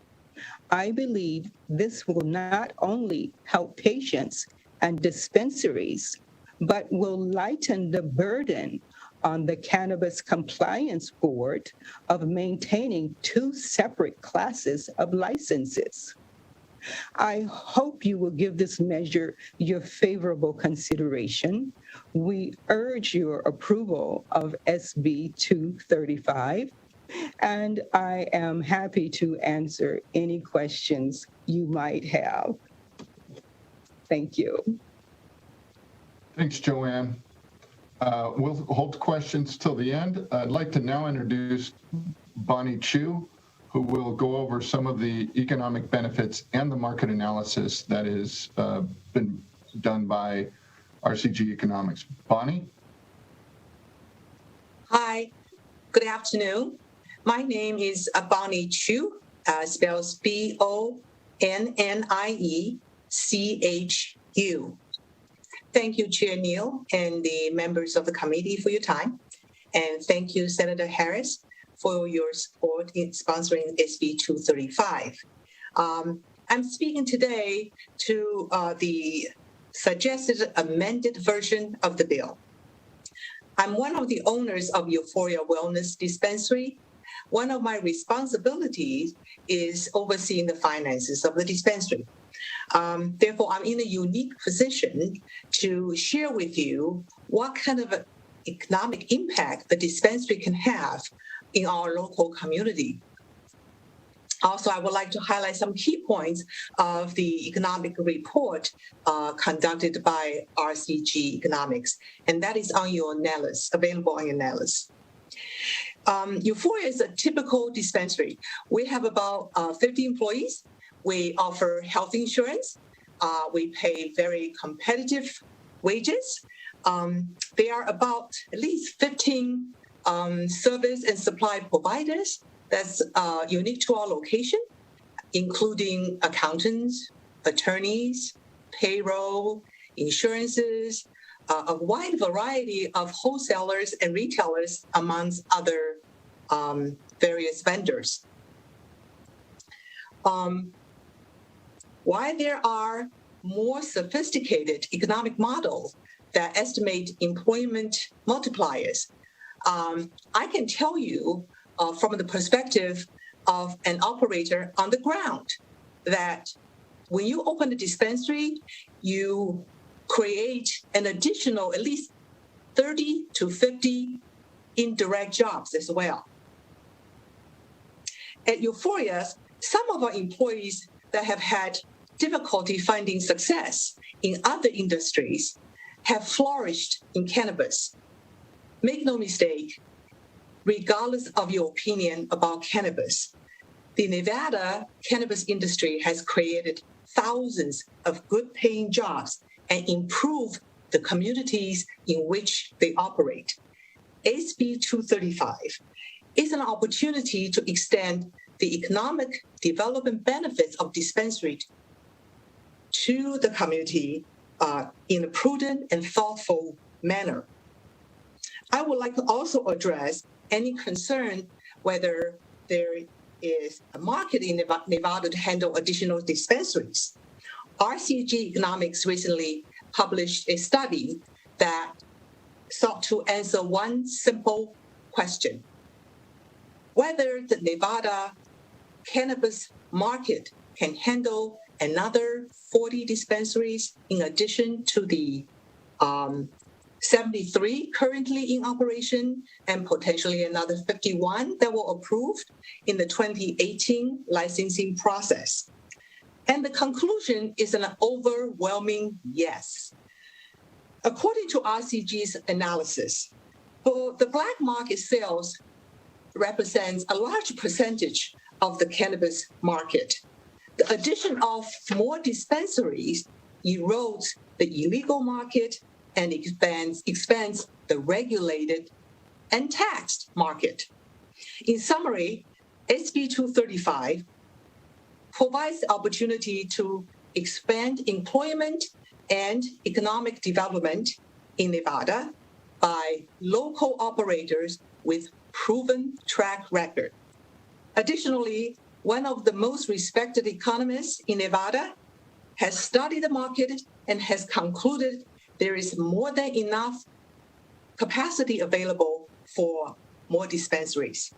I believe this will not only help patients and dispensaries, but will lighten the burden on the Cannabis Compliance Board of maintaining two separate classes of licenses. I hope you will give this measure your favorable consideration. We urge your approval of SB 235, and I am happy to answer any questions you might have. Thank you. Thanks, Joanne. We'll hold questions till the end. I'd like to now introduce Bonnie Chu, who will go over some of the economic benefits and the market analysis that has been done by RCG Economics. Bonnie? Hi, good afternoon. My name is Bonnie Chu, spells BONNIECHU. Thank you, Chair Neal, and the members of the committee for your time. And thank you, Senator Harris, for your support in sponsoring SB 235. I'm speaking today to the suggested amended version of the bill. I'm one of the owners of Euphoria Wellness Dispensary. One of my responsibilities is overseeing the finances of the dispensary. Therefore, I'm in a unique position to share with you what kind of economic impact a dispensary can have in our local community. Also, I would like to highlight some key points of the economic report conducted by RCG Economics, and that is on your NELIS, available on your NELIS. Euphoria is a typical dispensary. We have about 50 employees. We offer health insurance. We pay very competitive wages. There are about at least 15 service and supply providers that's unique to our location, including accountants, attorneys, payroll, insurances, a wide variety of wholesalers and retailers, amongst other various vendors. While there are more sophisticated economic models that estimate employment multipliers, I can tell you from the perspective of an operator on the ground that when you open a dispensary, you create an additional at least 30 to 50 indirect jobs as well. At Euphoria, some of our employees that have had difficulty finding success in other industries have flourished in cannabis. Make no mistake, regardless of your opinion about cannabis, the Nevada cannabis industry has created thousands of good-paying jobs and improved the communities in which they operate. SB 235 is an opportunity to extend the economic development benefits of dispensary to the community in a prudent and thoughtful manner. I would like to also address any concern whether there is a market in Nevada to handle additional dispensaries. RCG Economics recently published a study that sought to answer one simple question: whether the Nevada cannabis market can handle another 40 dispensaries in addition to the 73 currently in operation and potentially another 51 that were approved in the 2018 licensing process. And the conclusion is an overwhelming yes. According to RCG's analysis, the black market sales represents a large percentage of the cannabis market. The addition of more dispensaries erodes the illegal market and expands the regulated and taxed market. In summary, SB 235 provides the opportunity to expand employment and economic development in Nevada by local operators with proven track record. Additionally, one of the most respected economists in Nevada has studied the market and has concluded there is more than enough capacity available for more dispensaries.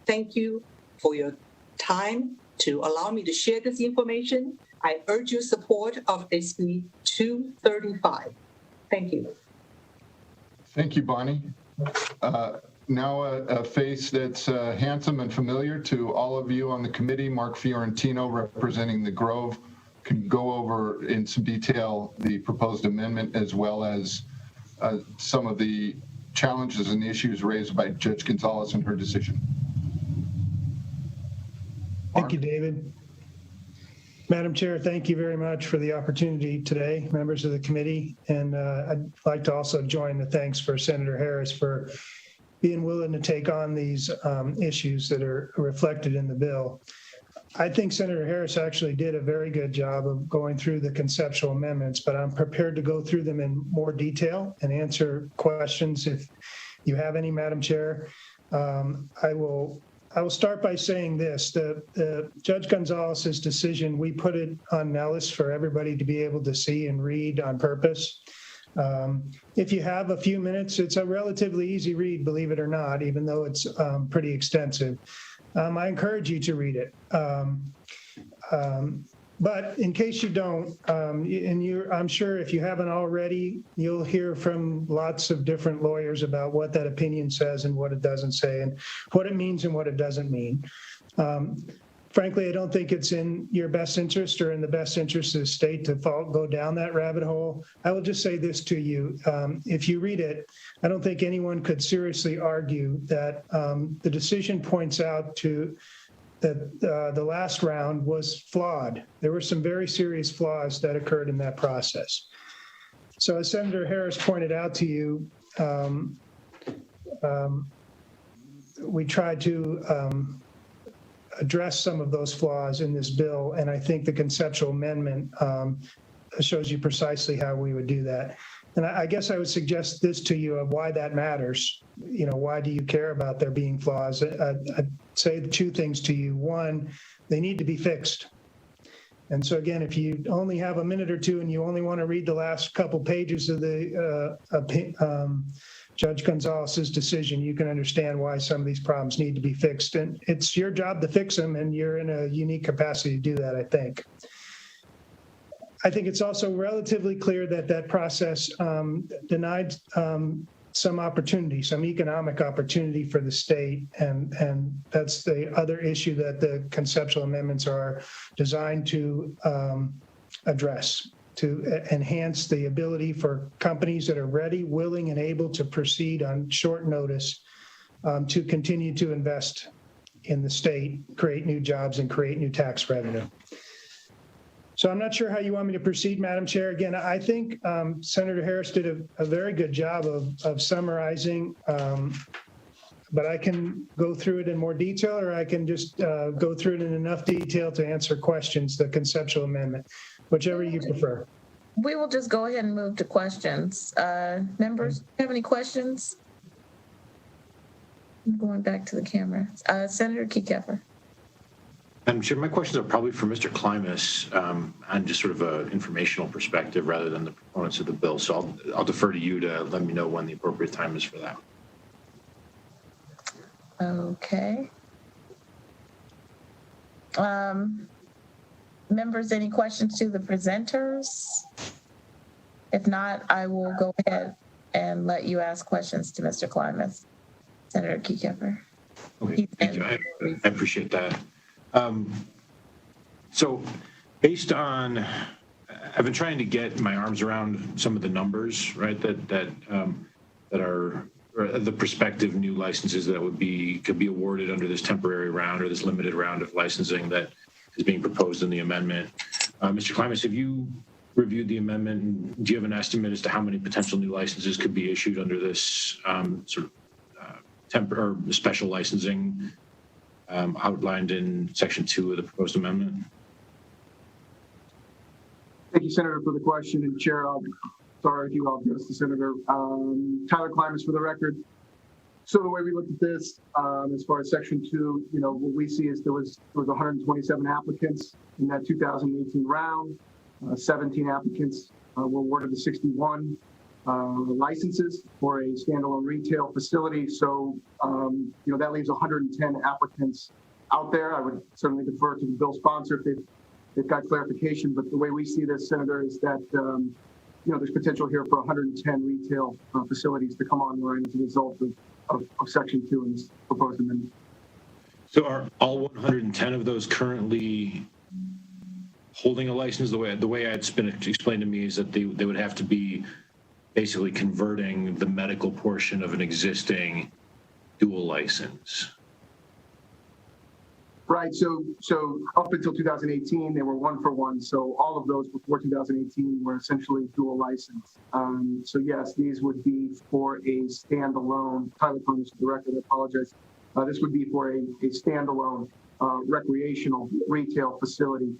Thank you for your time to allow me to share this information. I urge your support of SB 235. Thank you. Thank you, Bonnie. Now a face that's handsome and familiar to all of you on the committee, Mark Fiorentino, representing the Grove, can go over in some detail the proposed amendment as well as some of the challenges and issues raised by Judge Gonzalez in her decision. Thank you, David. Madam Chair, thank you very much for the opportunity today, members of the committee. And I'd like to also join the thanks for Senator Harris for being willing to take on these issues that are reflected in the bill. I think Senator Harris actually did a very good job of going through the conceptual amendments, but I'm prepared to go through them in more detail and answer questions if you have any, Madam Chair. I will start by saying this: the Judge Gonzalez's decision, we put it on Nellis for everybody to be able to see and read on purpose. If you have a few minutes, it's a relatively easy read, believe it or not, even though it's pretty extensive. I encourage you to read it. But in case you don't, I'm sure if you haven't already, you'll hear from lots of different lawyers about what that opinion says and what it doesn't say and what it means and what it doesn't mean. Frankly, I don't think it's in your best interest or in the best interest of the state to go down that rabbit hole. I will just say this to you. If you read it, I don't think anyone could seriously argue that the decision points out to that the last round was flawed. There were some very serious flaws that occurred in that process. So as Senator Harris pointed out to you, we tried to address some of those flaws in this bill, and I think the conceptual amendment shows you precisely how we would do that. And I guess I would suggest this to you of why that matters. You know, why do you care about there being flaws? I'd say two things to you. One, they need to be fixed. And so again, if you only have a minute or two and you only want to read the last couple pages of the Judge Gonzalez's decision, you can understand why some of these problems need to be fixed. And it's your job to fix them, and you're in a unique capacity to do that, I think. I think it's also relatively clear that that process denied some opportunity, some economic opportunity for the state. And that's the other issue that the conceptual amendments are designed to address, to enhance the ability for companies that are ready, willing, and able to proceed on short notice to continue to invest in the state, create new jobs, and create new tax revenue. So I'm not sure how you want me to proceed, Madam Chair. Again, I think Senator Harris did a very good job of summarizing, but I can go through it in more detail, or I can just go through it in enough detail to answer questions, the conceptual amendment, whichever you prefer. We will just go ahead and move to questions. Members, do you have any questions? I'm going back to the camera. Senator Kekeffer. Madam Chair, my questions are probably for Mr. Klimas on just sort of an informational perspective rather than the proponents of the bill. So I'll defer to you to let me know when the appropriate time is for that. Okay. Members, any questions to the presenters? If not, I will go ahead and let you ask questions to Mr. Klimas. Senator Kekeffer. Okay, thank you. I appreciate that. So based on, I've been trying to get my arms around some of the numbers, right, that are the prospective new licenses that could be awarded under this temporary round or this limited round of licensing that is being proposed in the amendment. Mr. Klimas, have you reviewed the amendment? And do you have an estimate as to how many potential new licenses could be issued under this sort of or special licensing outlined in Section 2 of the proposed amendment? Thank you, Senator, for the question. And Chair, I'll address the Senator. Tyler Klimas for the record. So the way we looked at this, as far as Section 2, what we see is there was 127 applicants in that 2018 round. 17 applicants were awarded the 61 licenses for a standalone retail facility. So, that leaves 110 applicants out there. I would certainly defer to the bill sponsor if they've got clarification. But the way we see this, Senator, is that, there's potential here for 110 retail facilities to come online as a result of Section 2 in this proposed amendment. So are all 110 of those currently holding a license? The way it's been explained to me is that they would have to be basically converting the medical portion of an existing dual license. Right. So up until 2018, they were 1 for 1. So all of those before 2018 were essentially dual license. So yes, these would be for a standalone. Tyler Klimas, the record. I apologize. This would be for a standalone recreational retail facility.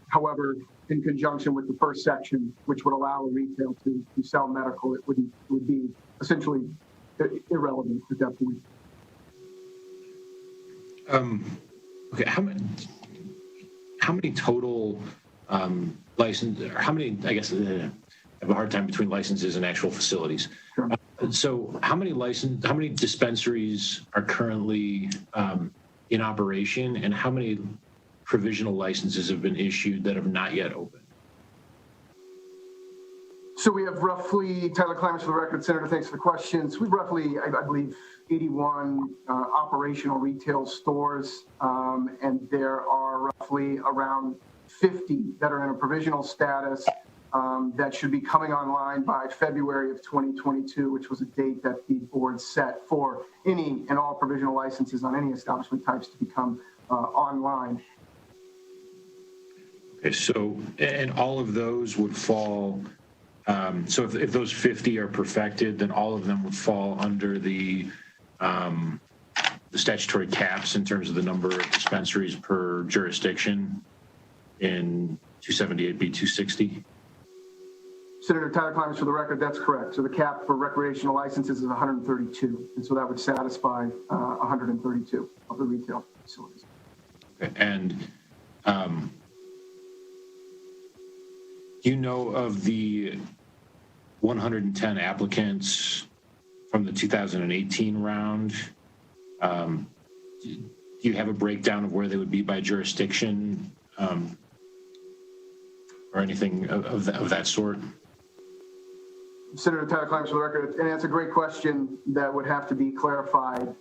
However, in conjunction with the first section, which would allow a retail to sell medical, it would be essentially irrelevant at that point. Okay, how many total license, or how many, I guess, I have a hard time between licenses and actual facilities. Sure. So how many dispensaries are currently in operation, and how many provisional licenses have been issued that have not yet opened? So we have roughly, Tyler Climers for the record, Senator, thanks for the questions. We've roughly, I believe, 81 operational retail stores, and there are roughly around 50 that are in a provisional status that should be coming online by February of 2022, which was a date that the board set for any and all provisional licenses on any establishment types to become online. Okay, so, and all of those would fall, so if those 50 are perfected, then all of them would fall under the statutory caps in terms of the number of dispensaries per jurisdiction in 278B 260? Senator Tyler Climers for the record, that's correct. So the cap for recreational licenses is 132, and so that would satisfy 132 of the retail facilities. Okay, and do you know of the 110 applicants from the 2018 round? Do you have a breakdown of where they would be by jurisdiction, or anything of that sort? Senator Tyler Climers for the record, and that's a great question that would have to be clarified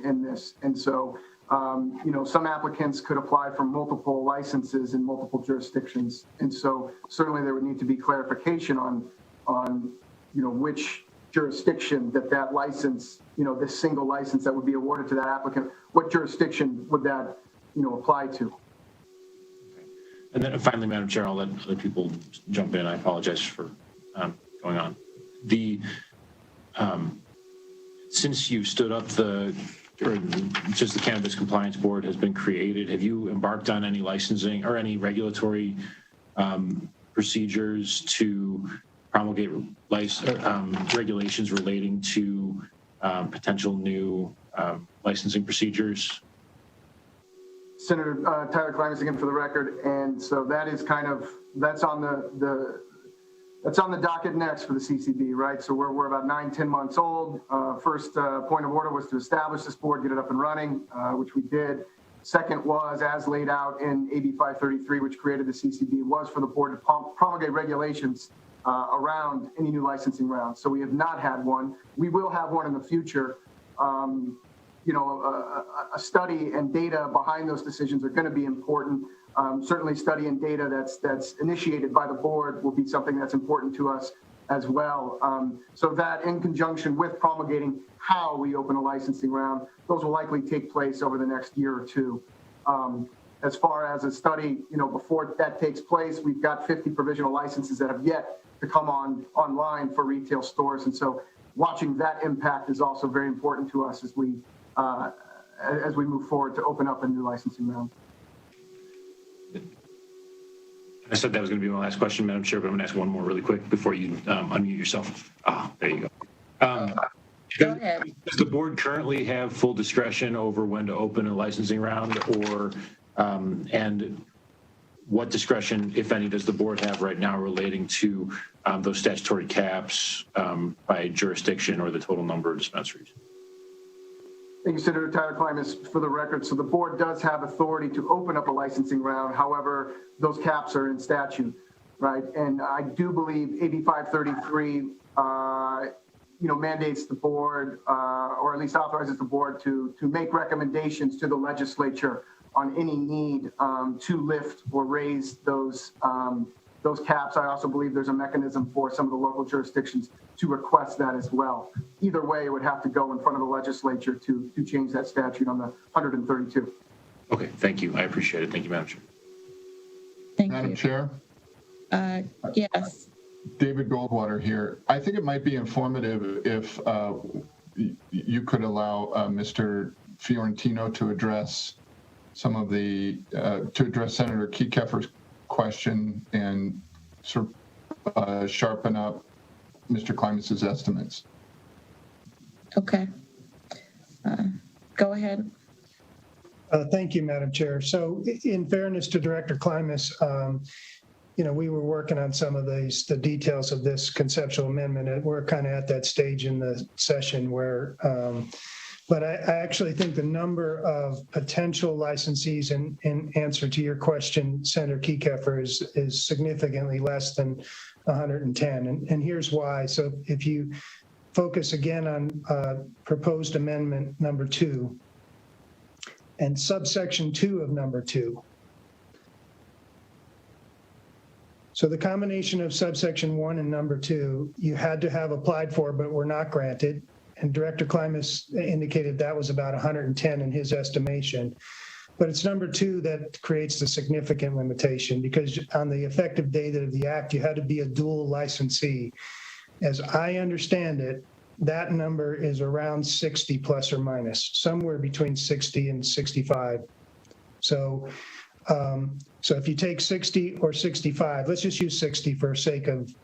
in this. And so, some applicants could apply for multiple licenses in multiple jurisdictions. And so certainly there would need to be clarification on which jurisdiction that license, this single license that would be awarded to that applicant, what jurisdiction would that, apply to? And then finally, Madam Chair, I'll let other people jump in. I apologize for going on. Since you've stood up since the Cannabis Compliance Board has been created, have you embarked on any licensing or any regulatory procedures to promulgate regulations relating to potential new licensing procedures? Senator Tyler Climers again for the record, and so that is that's on the docket next for the CCB, right? So we're about 9-10 months old. First point of order was to establish this board, get it up and running, which we did. Second was, as laid out in AB 533, which created the CCB, was for the board to promulgate regulations around any new licensing rounds. So we have not had one. We will have one in the future. A study and data behind those decisions are going to be important. Certainly study and data that's initiated by the board will be something that's important to us as well. So that in conjunction with promulgating how we open a licensing round, those will likely take place over the next year or two. As far as a study, before that takes place, we've got 50 provisional licenses that have yet to come online for retail stores. And so watching that impact is also very important to us as we move forward to open up a new licensing round. I said that was going to be my last question, Madam Chair, but I'm going to ask one more really quick before you unmute yourself. There you go. Go ahead. Does the board currently have full discretion over when to open a licensing round, or and what discretion, if any, does the board have right now relating to those statutory caps by jurisdiction or the total number of dispensaries? Thank you, Senator Tyler Climers, for the record. So the board does have authority to open up a licensing round. However, those caps are in statute, right? And I do believe AB 533, mandates the board, or at least authorizes the board to make recommendations to the legislature on any need to lift or raise those caps. I also believe there's a mechanism for some of the local jurisdictions to request that as well. Either way, it would have to go in front of the legislature to change that statute on the 132. Okay, thank you. I appreciate it. Thank you, Madam Chair. Thank Madam you. Chair? Yes. David Goldwater here. I think it might be informative if you could allow Mr. Fiorentino to address some of the, to address Senator Kekeffer's question and sort of sharpen up Mr. Klimas's estimates. Okay. Go ahead. Thank you, Madam Chair. So in fairness to Director Klimas, we were working on some of the details of this conceptual amendment, and we're kind of at that stage in the session where, but I actually think the number of potential licensees in answer to your question, Senator Kekeffer, is significantly less than 110. And here's why. So if you focus again on proposed amendment number 2 and subsection 2 of number 2. So the combination of subsection 1 and number 2, you had to have applied for, but were not granted. And Director Klimas indicated that was about 110 in his estimation. But it's number 2 that creates the significant limitation, because on the effective date of the act, you had to be a dual licensee. As I understand it, that number is around 60 plus or minus, somewhere between 60 and 65. So if you take 60 or 65, let's just use 60 for sake of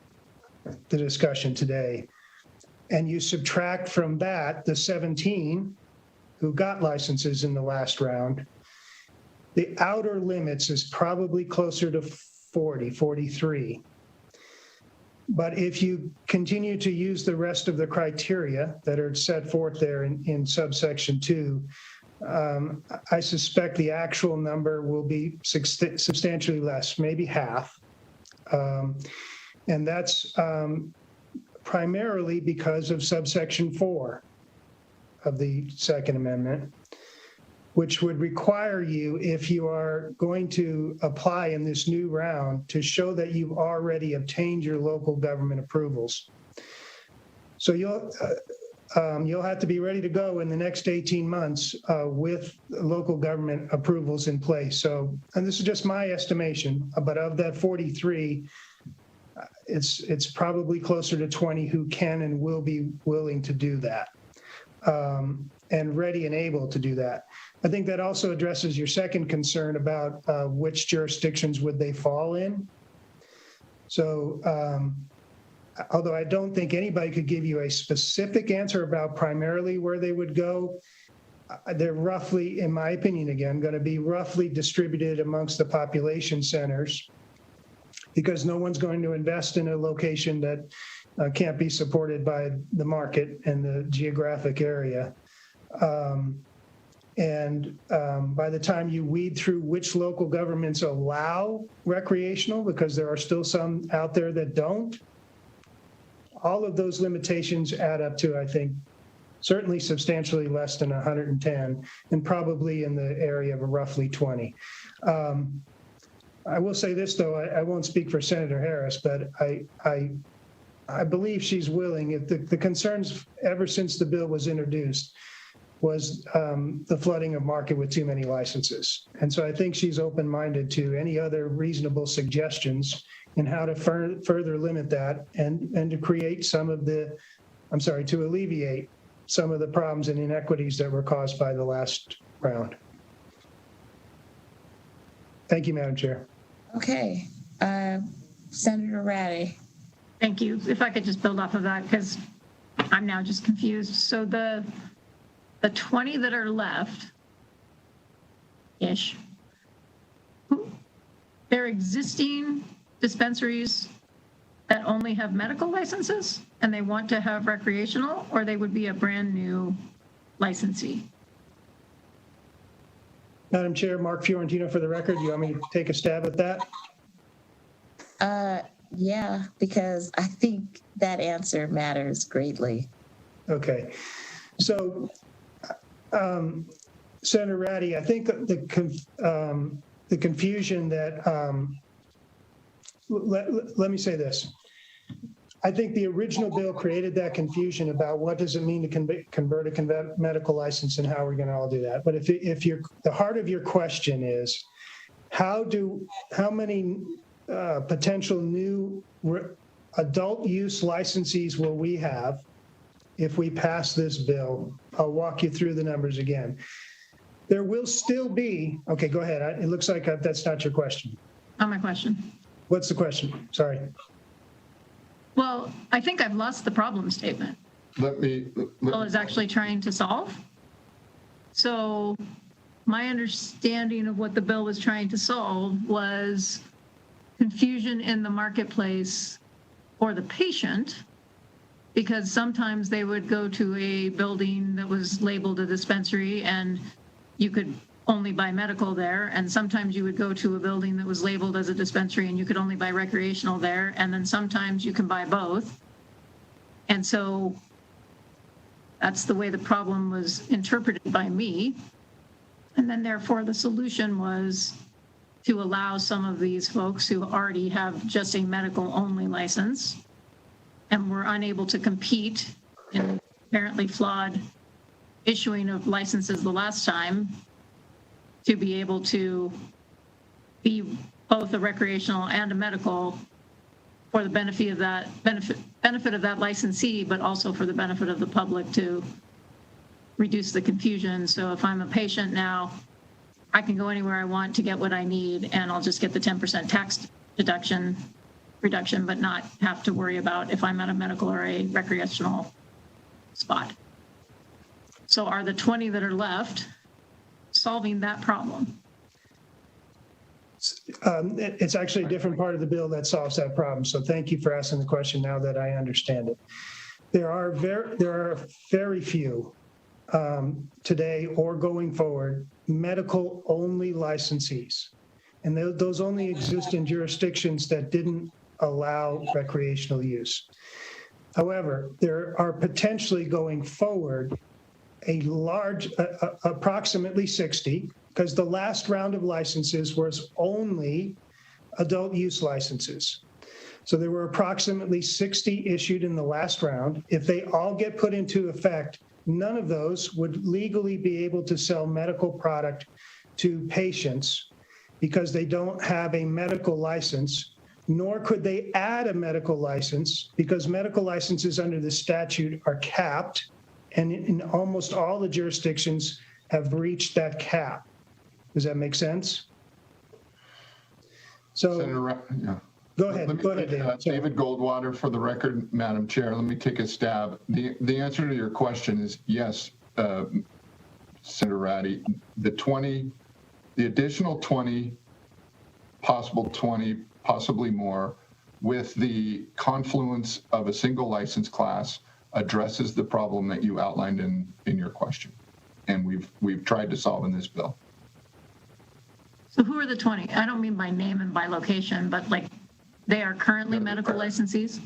the discussion today, and you subtract from that the 17 who got licenses in the last round, the outer limits is probably closer to 40, 43. But if you continue to use the rest of the criteria that are set forth there in subsection 2, I suspect the actual number will be substantially less, maybe half. And that's primarily because of subsection 4 of the Second Amendment, which would require you, if you are going to apply in this new round, to show that you've already obtained your local government approvals. So you'll have to be ready to go in the next 18 months with local government approvals in place. So, and this is just my estimation, but of that 43, it's probably closer to 20 who can and will be willing to do that, and ready and able to do that. I think that also addresses your second concern about which jurisdictions would they fall in. So although I don't think anybody could give you a specific answer about primarily where they would go, they're roughly, in my opinion, again, going to be roughly distributed amongst the population centers, because no one's going to invest in a location that can't be supported by the market and the geographic area. And by the time you weed through which local governments allow recreational, because there are still some out there that don't, all of those limitations add up to, I think, certainly substantially less than 110, and probably in the area of roughly 20. I will say this, though, I won't speak for Senator Harris, but I believe she's willing. If the concerns ever since the bill was introduced was the flooding of market with too many licenses. And so I think she's open-minded to any other reasonable suggestions in how to further limit that and to create some of the, to alleviate some of the problems and inequities that were caused by the last round. Thank you, Madam Chair. Okay. Senator Ratty. Thank you. If I could just build off of that, because I'm now just confused. So the 20 that are left-ish, they're existing dispensaries that only have medical licenses and they want to have recreational, or they would be a brand new licensee? Madam Chair, Mark Fiorentino for the record. You want me to take a stab at that? Yeah, because I think that answer matters greatly. Okay. So, Senator Ratty, I think the confusion that, let me say this. I think the original bill created that confusion about what does it mean to convert a medical license and how we're going to all do that. But if the heart of your question is, how many potential new adult use licensees will we have if we pass this bill? I'll walk you through the numbers again. There will still be, okay, go ahead. It looks like that's not your question. Not my question. What's the question? Sorry. Well, I think I've lost the problem statement. Bill is actually trying to solve. So my understanding of what the bill was trying to solve was confusion in the marketplace for the patient, because sometimes they would go to a building that was labeled a dispensary and you could only buy medical there, and sometimes you would go to a building that was labeled as a dispensary and you could only buy recreational there, and then sometimes you can buy both. And so that's the way the problem was interpreted by me. And then therefore the solution was to allow some of these folks who already have just a medical only license and were unable to compete in apparently flawed issuing of licenses the last time, to be able to be both a recreational and a medical for the benefit of that licensee, but also for the benefit of the public to reduce the confusion. So if I'm a patient now, I can go anywhere I want to get what I need, and I'll just get the 10% tax reduction, but not have to worry about if I'm at a medical or a recreational spot. So are the 20 that are left solving that problem? It's actually a different part of the bill that solves that problem. So thank you for asking the question now that I understand it. There are very few today or going forward medical only licensees. And those only exist in jurisdictions that didn't allow recreational use. However, there are potentially going forward a large, approximately 60, because the last round of licenses was only adult use licenses. So there were approximately 60 issued in the last round. If they all get put into effect, none of those would legally be able to sell medical product to patients because they don't have a medical license, nor could they add a medical license because medical licenses under the statute are capped, and in almost all the jurisdictions have reached that cap. Does that make sense? So, Senator, yeah. Go ahead, David. David Goldwater, for the record, Madam Chair, let me take a stab. The answer to your question is yes, Senator Ratty. The additional 20, possible 20, possibly more, with the confluence of a single license class addresses the problem that you outlined in your question. And we've tried to solve in this bill. So who are the 20? I don't mean by name and by location, but like they are currently medical licensees?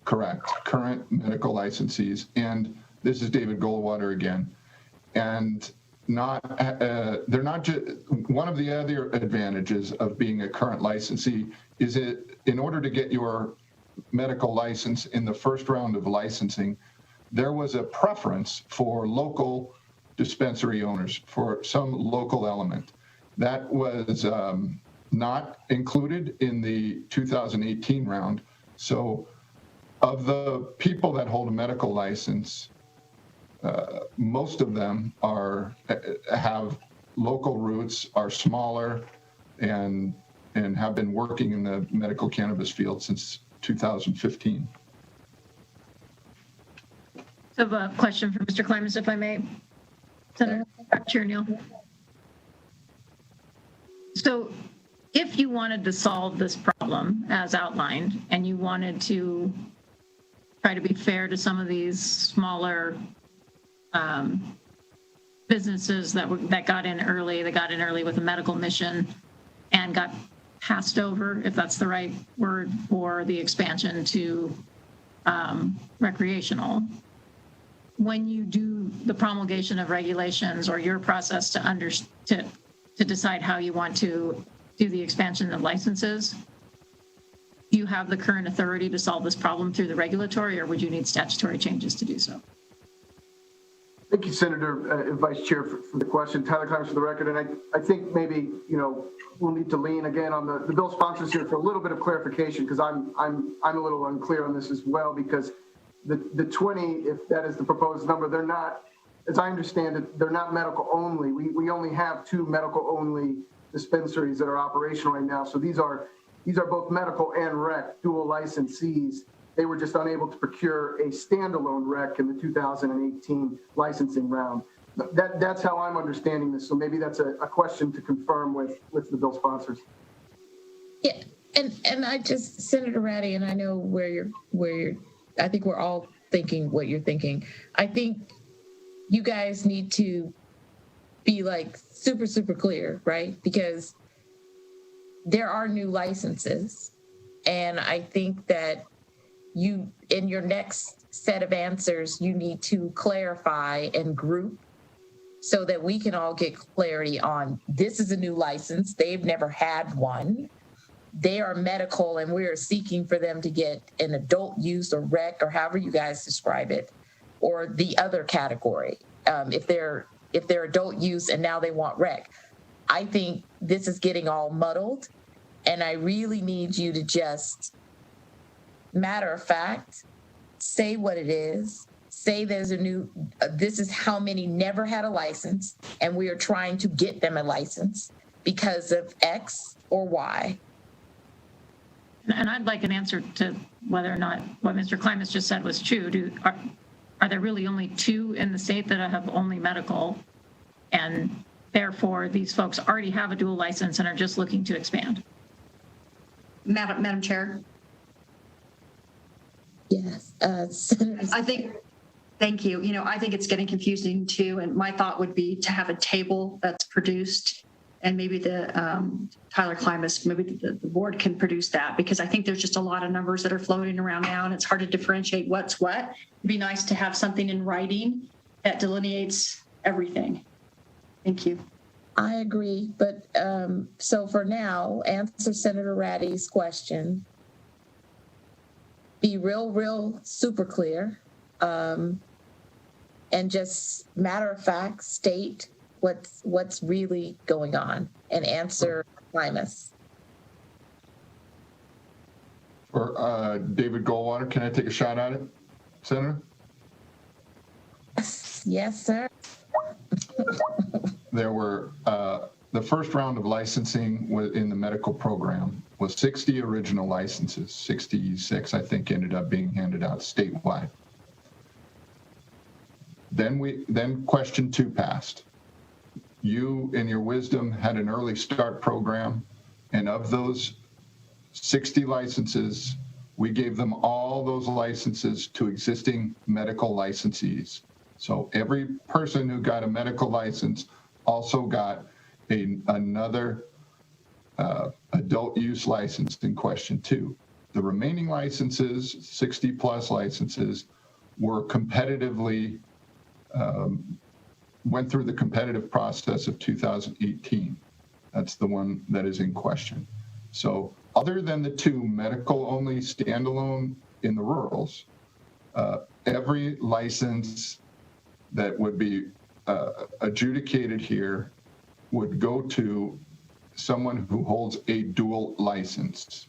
Correct. Current medical licensees. And this is David Goldwater again. And they're not just, one of the other advantages of being a current licensee is in order to get your medical license in the first round of licensing, there was a preference for local dispensary owners for some local element. That was not included in the 2018 round. So of the people that hold a medical license, most of them have local roots, are smaller, and have been working in the medical cannabis field since 2015. I have a question for Mr. Clemens, if I may. Senator Chair Neal. So if you wanted to solve this problem as outlined, and you wanted to try to be fair to some of these smaller businesses that got in early, with a medical mission and got passed over, if that's the right word, for the expansion to recreational. When you do the promulgation of regulations or your process to decide how you want to do the expansion of licenses, do you have the current authority to solve this problem through the regulatory, or would you need statutory changes to do so? Thank you, Senator Vice Chair, for the question. Tyler Clemens for the record. And I think maybe, we'll need to lean again on the bill sponsors here for a little bit of clarification, because I'm a little unclear on this as well, because the 20, if that is the proposed number, they're not as I understand it, they're not medical only. We only have 2 medical only dispensaries that are operational right now. So these are both medical and rec dual licensees. They were just unable to procure a standalone rec in the 2018 licensing round. That's how I'm understanding this. So maybe that's a question to confirm with the bill sponsors. Yeah, and I just, Senator Ratty, and I know where you're. I think we're all thinking what you're thinking. I think you guys need to be like super clear, right? Because there are new licenses, and I think that you, in your next set of answers, you need to clarify and group so that we can all get clarity on this is a new license. They've never had one. They are medical, and we are seeking for them to get an adult use or rec, or however you guys describe it, or the other category. If they're adult use and now they want rec. I think this is getting all muddled, and I really need you to just, matter of fact, say what it is. Say there's a new, this is how many never had a license, and we are trying to get them a license because of X or Y. And I'd like an answer to whether or not what Mr. Klimas just said was true. Are there really only 2 in the state that have only medical, and therefore these folks already have a dual license and are just looking to expand? Madam Chair? Yes. Thank you. You know, I think it's getting confusing too. And my thought would be to have a table that's produced, and maybe the Tyler Klimas, maybe the board can produce that, because I think there's just a lot of numbers that are floating around now, and it's hard to differentiate what's what. It'd be nice to have something in writing that delineates everything. Thank you. I agree. But so for now, answer Senator Ratty's question. Be real super clear. And just matter of fact, state what's really going on, and answer Klimas. For David Goldwater, can I take a shot at it, Senator? Yes, sir. There were, the first round of licensing in the medical program was 60 original licenses. 66, I think, ended up being handed out statewide. Then question 2 passed. You, in your wisdom, had an early start program, and of those 60 licenses, we gave them all those licenses to existing medical licensees. So every person who got a medical license also got another adult use license in question 2. The remaining licenses, 60 plus licenses, were competitively went through the competitive process of 2018. That's the one that is in question. So other than the 2 medical only standalone in the rurals, every license that would be adjudicated here would go to someone who holds a dual license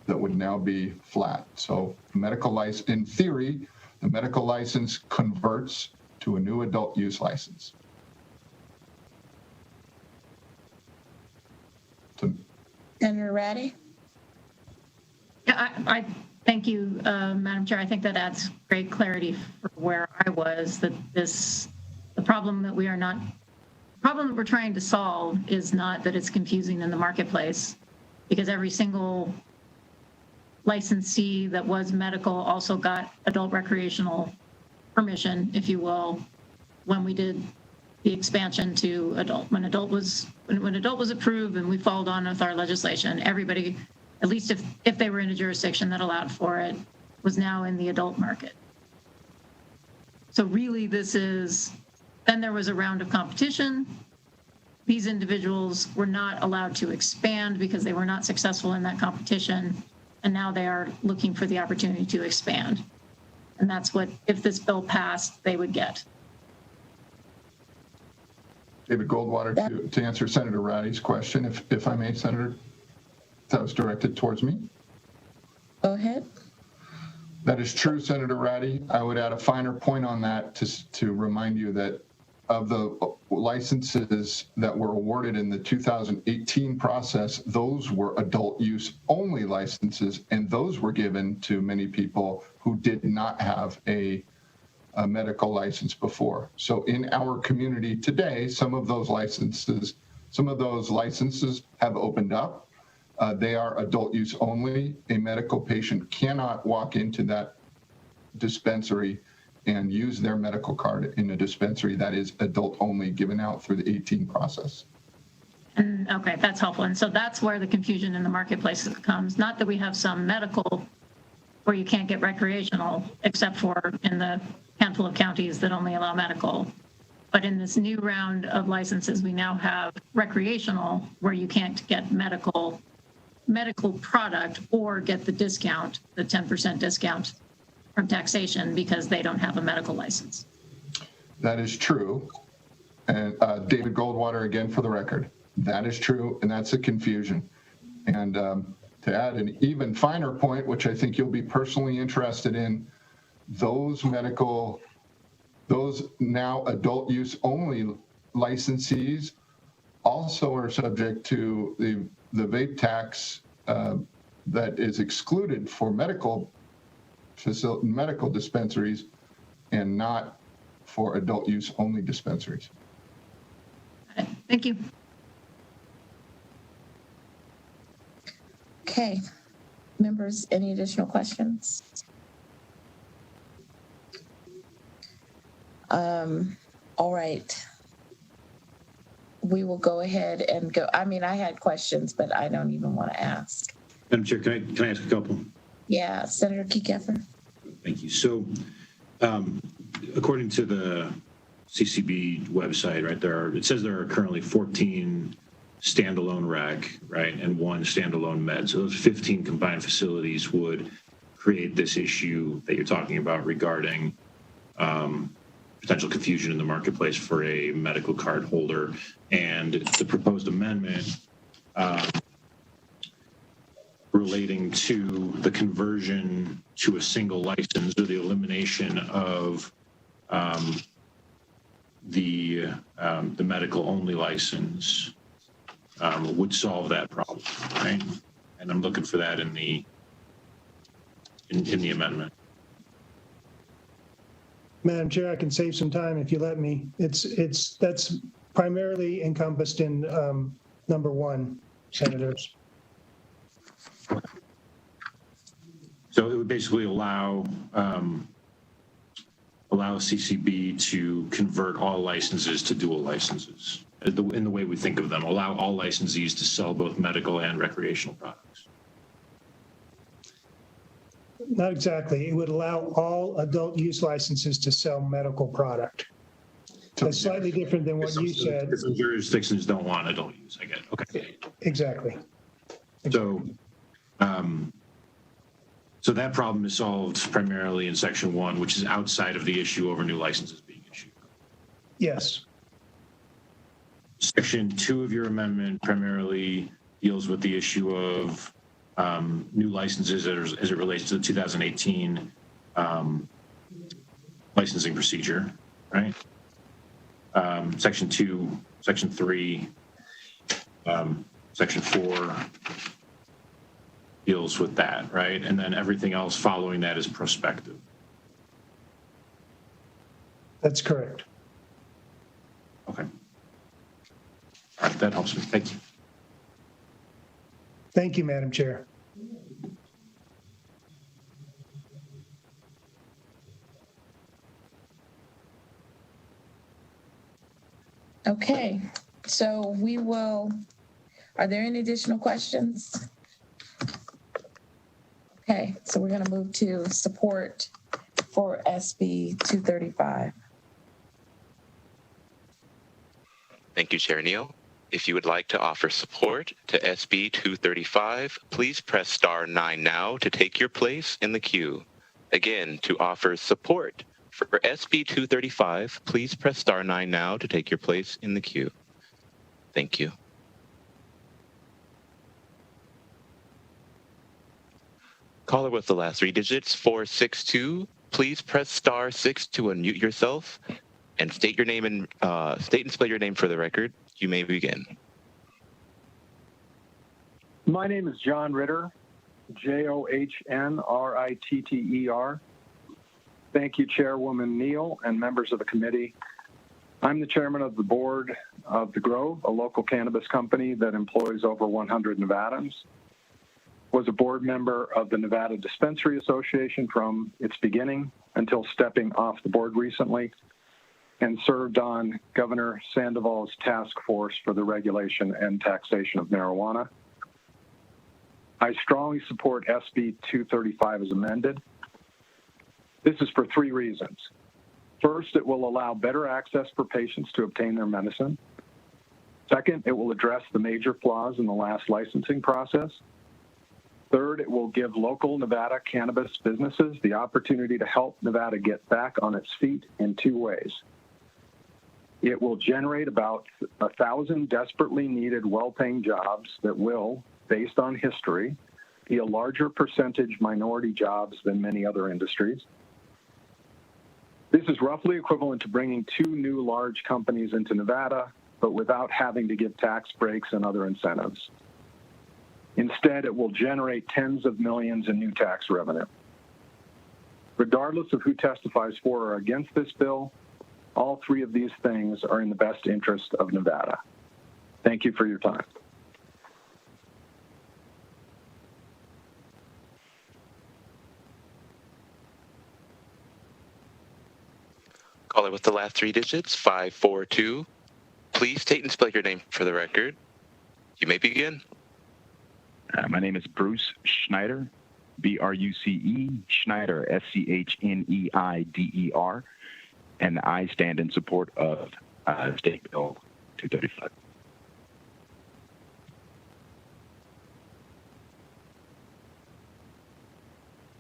that would now be flat. So medical license, in theory, the medical license converts to a new adult use license. Senator Ratty? Yeah, I thank you, Madam Chair. I think that adds great clarity for where I was, that the problem that we're trying to solve is not that it's confusing in the marketplace, because every single licensee that was medical also got adult recreational permission, if you will, when we did the expansion to adult. When adult was approved and we followed on with our legislation, everybody, at least if they were in a jurisdiction that allowed for it, was now in the adult market. So really then there was a round of competition. These individuals were not allowed to expand because they were not successful in that competition. And now they are looking for the opportunity to expand. And that's what, if this bill passed, they would get. David Goldwater, to answer Senator Ratty's question, if I may, Senator, that was directed towards me. Go ahead. That is true, Senator Ratty. I would add a finer point on that to remind you that of the licenses that were awarded in the 2018 process, those were adult use only licenses, and those were given to many people who did not have a medical license before. So in our community today, some of those licenses have opened up. They are adult use only. A medical patient cannot walk into that dispensary and use their medical card in a dispensary that is adult only, given out through the 18 process. And okay, that's helpful. And so that's where the confusion in the marketplace comes. Not that we have some medical where you can't get recreational, except for in the handful of counties that only allow medical. But in this new round of licenses, we now have recreational where you can't get medical product or get the discount, the 10% discount from taxation because they don't have a medical license. That is true. And David Goldwater, again, for the record, that is true, and that's a confusion. And to add an even finer point, which I think you'll be personally interested in, those now adult use only licensees also are subject to the vape tax that is excluded for medical dispensaries and not for adult use only dispensaries. Thank you. Okay. Members, any additional questions? All right. We will go ahead and go. I mean, I had questions, but I don't even want to ask. Madam Chair, can I ask a couple? Yeah, Senator Kekeffer. Thank you. So, according to the CCB website, right, it says there are currently 14 standalone rec, right, and 1 standalone med. So those 15 combined facilities would create this issue that you're talking about regarding potential confusion in the marketplace for a medical card holder. And the proposed amendment relating to the conversion to a single license or the elimination of the medical only license would solve that problem, right? And I'm looking for that in the amendment. Madam Chair, I can save some time if you let me. That's primarily encompassed in number 1, Senators. So it would basically allow CCB to convert all licenses to dual licenses in the way we think of them, allow all licensees to sell both medical and recreational products. Not exactly. It would allow all adult use licenses to sell medical product. That's slightly different than what you said. Some jurisdictions don't want adult use. I get it. Okay. Exactly. So that problem is solved primarily in Section 1, which is outside of the issue over new licenses being issued. Yes. Section 2 of your amendment primarily deals with the issue of new licenses as it relates to the 2018 licensing procedure, right? Section 2, Section 3, Section 4 deals with that, right? And then everything else following that is prospective. That's correct. Okay. All right, that helps me. Thank you. Thank you, Madam Chair. Okay, so are there any additional questions? Okay, so we're going to move to support for SB 235. Thank you, Chair Neal. If you would like to offer support to SB 235, please press star 9 now to take your place in the queue. Again, to offer support for SB 235, please press star 9 now to take your place in the queue. Thank you. Caller with the last 3 digits, 462. Please press *6 to unmute yourself and state your name and state and spell your name for the record. You may begin. My name is John Ritter, Johnritter. Thank you, Chairwoman Neal and members of the committee. I'm the chairman of the board of The Grove, a local cannabis company that employs over 100 Nevadans. Was a board member of the Nevada Dispensary Association from its beginning until stepping off the board recently, and served on Governor Sandoval's task force for the regulation and taxation of marijuana. I strongly support SB 235 as amended. This is for 3 reasons. First, it will allow better access for patients to obtain their medicine. Second, it will address the major flaws in the last licensing process. Third, it will give local Nevada cannabis businesses the opportunity to help Nevada get back on its feet in 2 ways. It will generate about 1,000 desperately needed well-paying jobs that will, based on history, be a larger percentage minority jobs than many other industries. This is roughly equivalent to bringing 2 new large companies into Nevada, but without having to give tax breaks and other incentives. Instead, it will generate tens of millions in new tax revenue. Regardless of who testifies for or against this bill, all 3 of these things are in the best interest of Nevada. Thank you for your time. Caller with the last 3 digits, 542. Please state and spell your name for the record. You may begin. My name is Bruce Schneider, B-R-U-C-E, Schneider, S-C-H-N-E-I-D-E-R, and I stand in support of State Bill 235.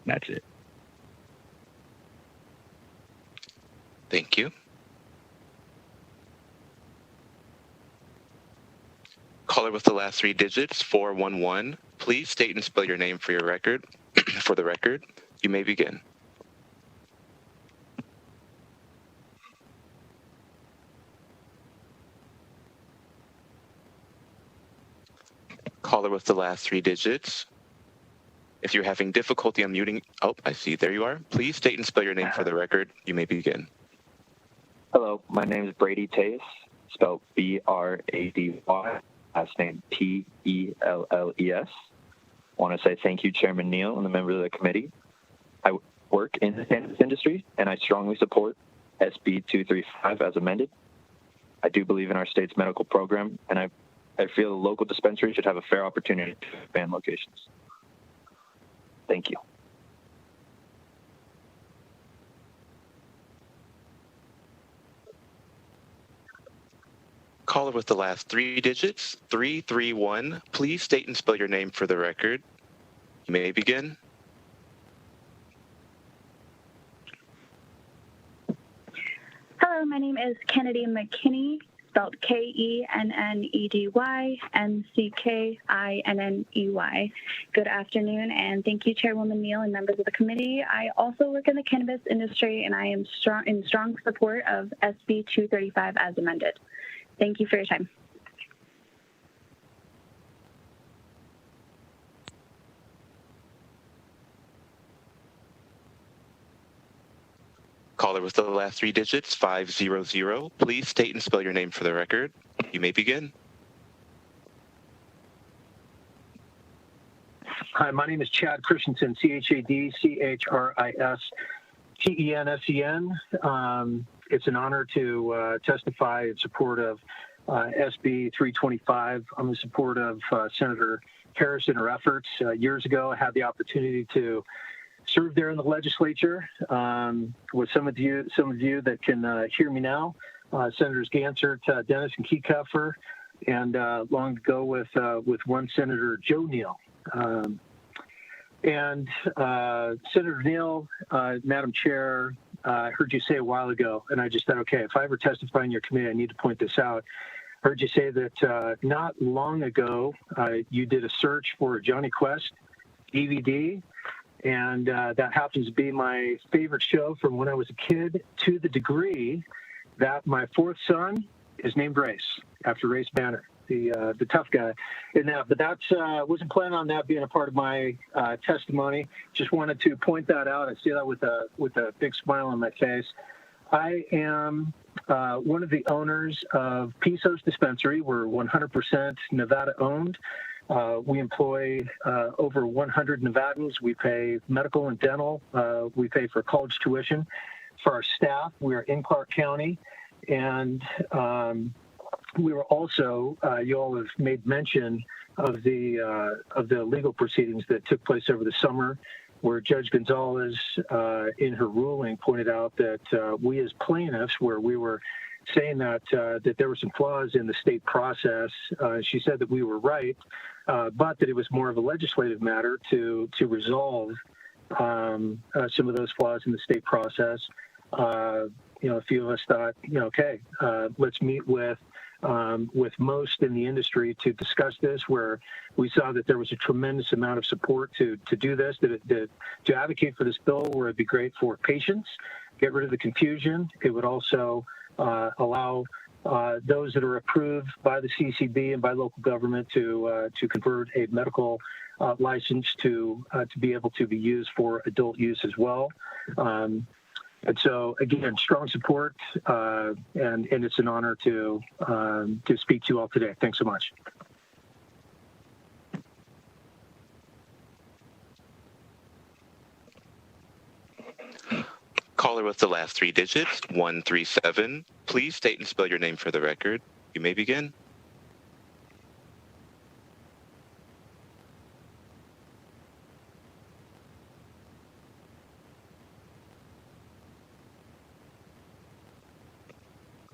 That's it. Thank you. Caller with the last 3 digits, 411. Please state and spell your name for your record. For the record, you may begin. Caller with the last 3 digits. If you're having difficulty unmuting, oh, I see, there you are. Please state and spell your name for the record. You may begin. Hello, my name is Brady Tace, spelled B-R-A-D-Y. Last name P-E-L-L-E-S. I want to say thank you, Chairman Neal and the members of the committee. I work in the cannabis industry, and I strongly support SB 235 as amended. I do believe in our state's medical program, and I feel the local dispensary should have a fair opportunity to expand locations. Thank you. Caller with the last 3 digits, 331. Please state and spell your name for the record. You may begin. Hello, my name is Kennedy McKinney, spelled K-E-N-N-E-D-Y, M-C-K-I-N-N-E-Y. Good afternoon, and thank you, Chairwoman Neal and members of the committee. I also work in the cannabis industry, and I am in strong support of SB 235 as amended. Thank you for your time. Caller with the last 3 digits, 500. Please state and spell your name for the record. You may begin. Hi, my name is Chad Christensen, C-H-A-D-C-H-R-I-S-T-E-N-S-E-N. It's an honor to testify in support of SB 325. I'm in support of Senator Harris and her efforts. Years ago, I had the opportunity to serve there in the legislature with some of you that can hear me now. Senators Gansert, Dennis, and Kekeffer, and long ago with one Senator Joe Neal. And Senator Neal, Madam Chair, I heard you say a while ago, and I just thought, okay, if I ever testify in your committee, I need to point this out. I heard you say that not long ago, you did a search for a Johnny Quest DVD, And that happens to be my favorite show from when I was a kid, to the degree that my fourth son is named Race, after Race Banner, the tough guy in that. But that's wasn't planning on that being a part of my testimony. Just wanted to point that out. I say that with a big smile on my face. I am one of the owners of Pisos Dispensary. We're 100% Nevada owned. We employ over 100 Nevadans. We pay medical and dental. We pay for college tuition. For our staff, we are in Clark County. And we were also, you all have made mention of the legal proceedings that took place over the summer, where Judge Gonzalez, in her ruling, pointed out that we as plaintiffs, where we were saying that there were some flaws in the state process, she said that we were right, but that it was more of a legislative matter to resolve some of those flaws in the state process. A few of us thought, okay, let's meet with most in the industry to discuss this, where we saw that there was a tremendous amount of support to do this, to advocate for this bill, where it'd be great for patients, get rid of the confusion. It would also allow those that are approved by the CCB and by local government to convert a medical license to be able to be used for adult use as well. And so, again, strong support, and it's an honor to speak to you all today. Thanks so much. Caller with the last three digits, 137. Please state and spell your name for the record. You may begin.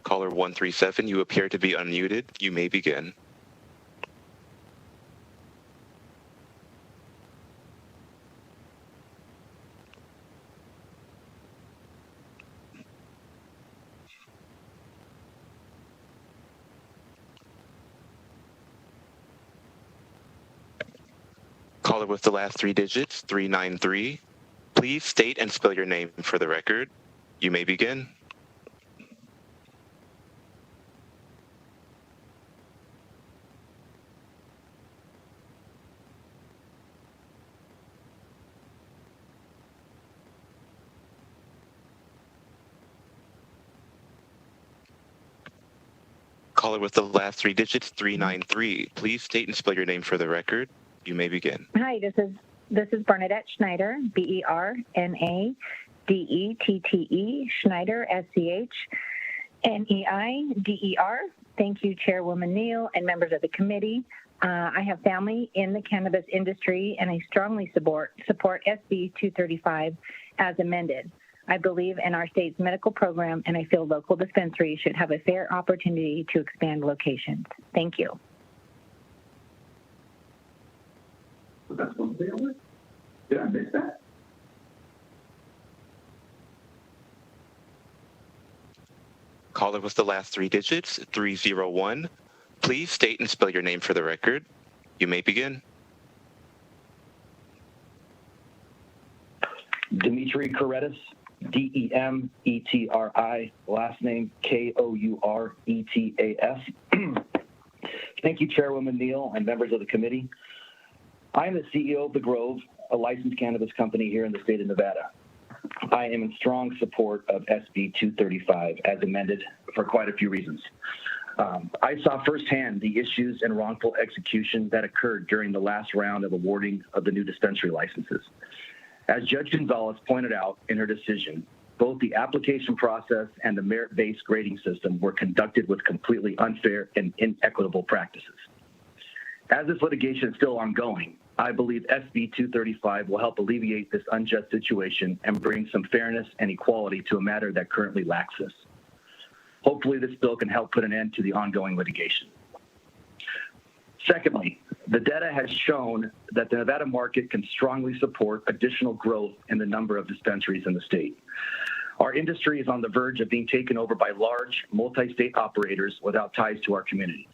Caller 137, you appear to be unmuted. You may begin. Caller with the last three digits, 393. Please state and spell your name for the record. You may begin. Caller with the last three digits, 393. Please state and spell your name for the record. You may begin. Hi, this is Bernadette Schneider, BERNADETTE, Schneider, SCHNEIDER. Thank you, Chairwoman Neal and members of the committee. I have family in the cannabis industry, and I strongly support SB 235 as amended. I believe in our state's medical program, and I feel local dispensaries should have a fair opportunity to expand locations. Thank you. Did I miss that? Caller with the last three digits, 301. Please state and spell your name for the record. You may begin. Dimitri Koretis, DEMETRI, last name KOURETAS. Thank you, Chairwoman Neal and members of the committee. I am the CEO of The Grove, a licensed cannabis company here in the state of Nevada. I am in strong support of SB 235 as amended for quite a few reasons. I saw firsthand the issues and wrongful execution that occurred during the last round of awarding of the new dispensary licenses. As Judge Gonzalez pointed out in her decision, both the application process and the merit-based grading system were conducted with completely unfair and inequitable practices. As this litigation is still ongoing, I believe SB 235 will help alleviate this unjust situation and bring some fairness and equality to a matter that currently lacks this. Hopefully, this bill can help put an end to the ongoing litigation. Secondly, the data has shown that the Nevada market can strongly support additional growth in the number of dispensaries in the state. Our industry is on the verge of being taken over by large multi-state operators without ties to our community.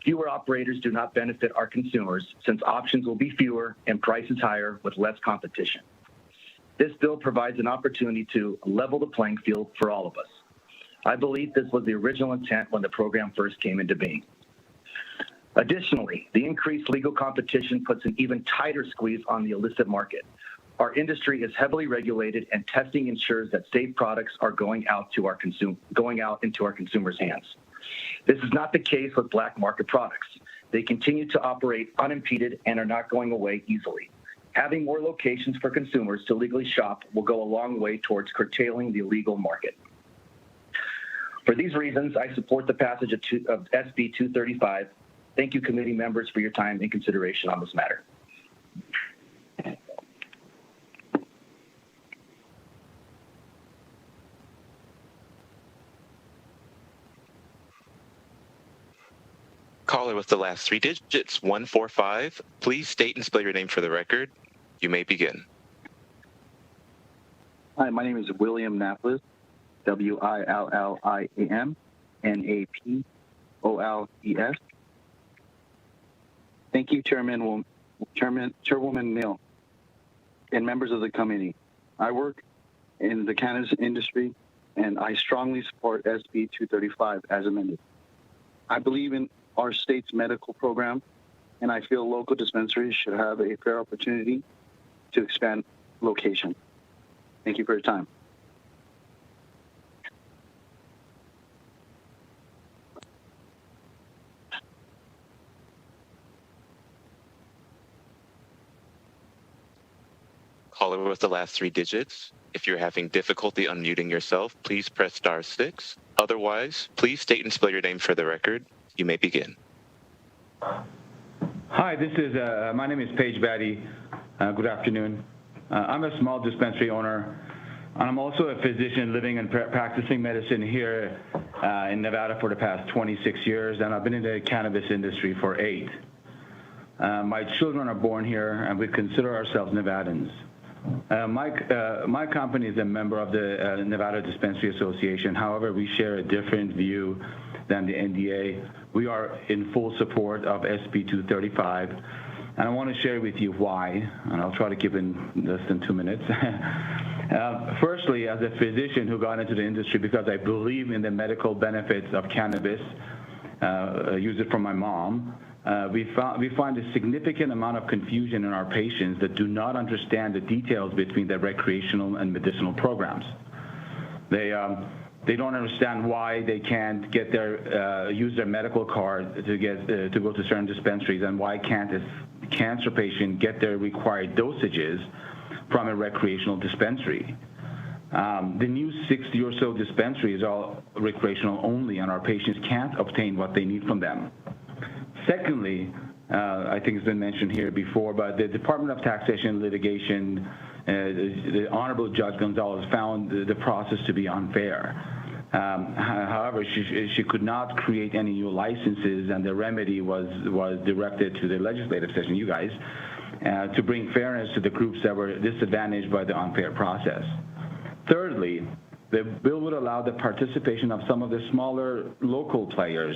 Fewer operators do not benefit our consumers since options will be fewer and prices higher with less competition. This bill provides an opportunity to level the playing field for all of us. I believe this was the original intent when the program first came into being. Additionally, the increased legal competition puts an even tighter squeeze on the illicit market. Our industry is heavily regulated, and testing ensures that safe products are going out into our consumers' hands. This is not the case with black market products. They continue to operate unimpeded and are not going away easily. Having more locations for consumers to legally shop will go a long way towards curtailing the illegal market. For these reasons, I support the passage of SB 235. Thank you, committee members, for your time and consideration on this matter. Caller with the last three digits, 145. Please state and spell your name for the record. You may begin. Hi, my name is William Naples, William Naples. Thank you, Chairwoman Neal, and members of the committee. I work in the cannabis industry, and I strongly support SB 235 as amended. I believe in our state's medical program, and I feel local dispensaries should have a fair opportunity to expand location. Thank you for your time. Caller with the last three digits. If you're having difficulty unmuting yourself, please press *6. Otherwise, please state and spell your name for the record. You may begin. Hi, my name is Paige Batty. Good afternoon. I'm a small dispensary owner, and I'm also a physician living and practicing medicine here in Nevada for the past 26 years, and I've been in the cannabis industry for 8. My children are born here, and we consider ourselves Nevadans. My company is a member of the Nevada Dispensary Association. However, we share a different view than the NDA. We are in full support of SB 235, and I want to share with you why, and I'll try to keep in less than 2 minutes. Firstly, as a physician who got into the industry because I believe in the medical benefits of cannabis, use it from my mom, we find a significant amount of confusion in our patients that do not understand the details between the recreational and medicinal programs. They don't understand why they can't get use their medical card to go to certain dispensaries, and why can't a cancer patient get their required dosages from a recreational dispensary. The new 60 or so dispensaries are all recreational only, and our patients can't obtain what they need from them. Secondly, I think it's been mentioned here before, but the Department of Taxation and Litigation, the Honorable Judge Gonzalez found the process to be unfair. However, she could not create any new licenses, and the remedy was directed to the legislative session, you guys, to bring fairness to the groups that were disadvantaged by the unfair process. Thirdly, the bill would allow the participation of some of the smaller local players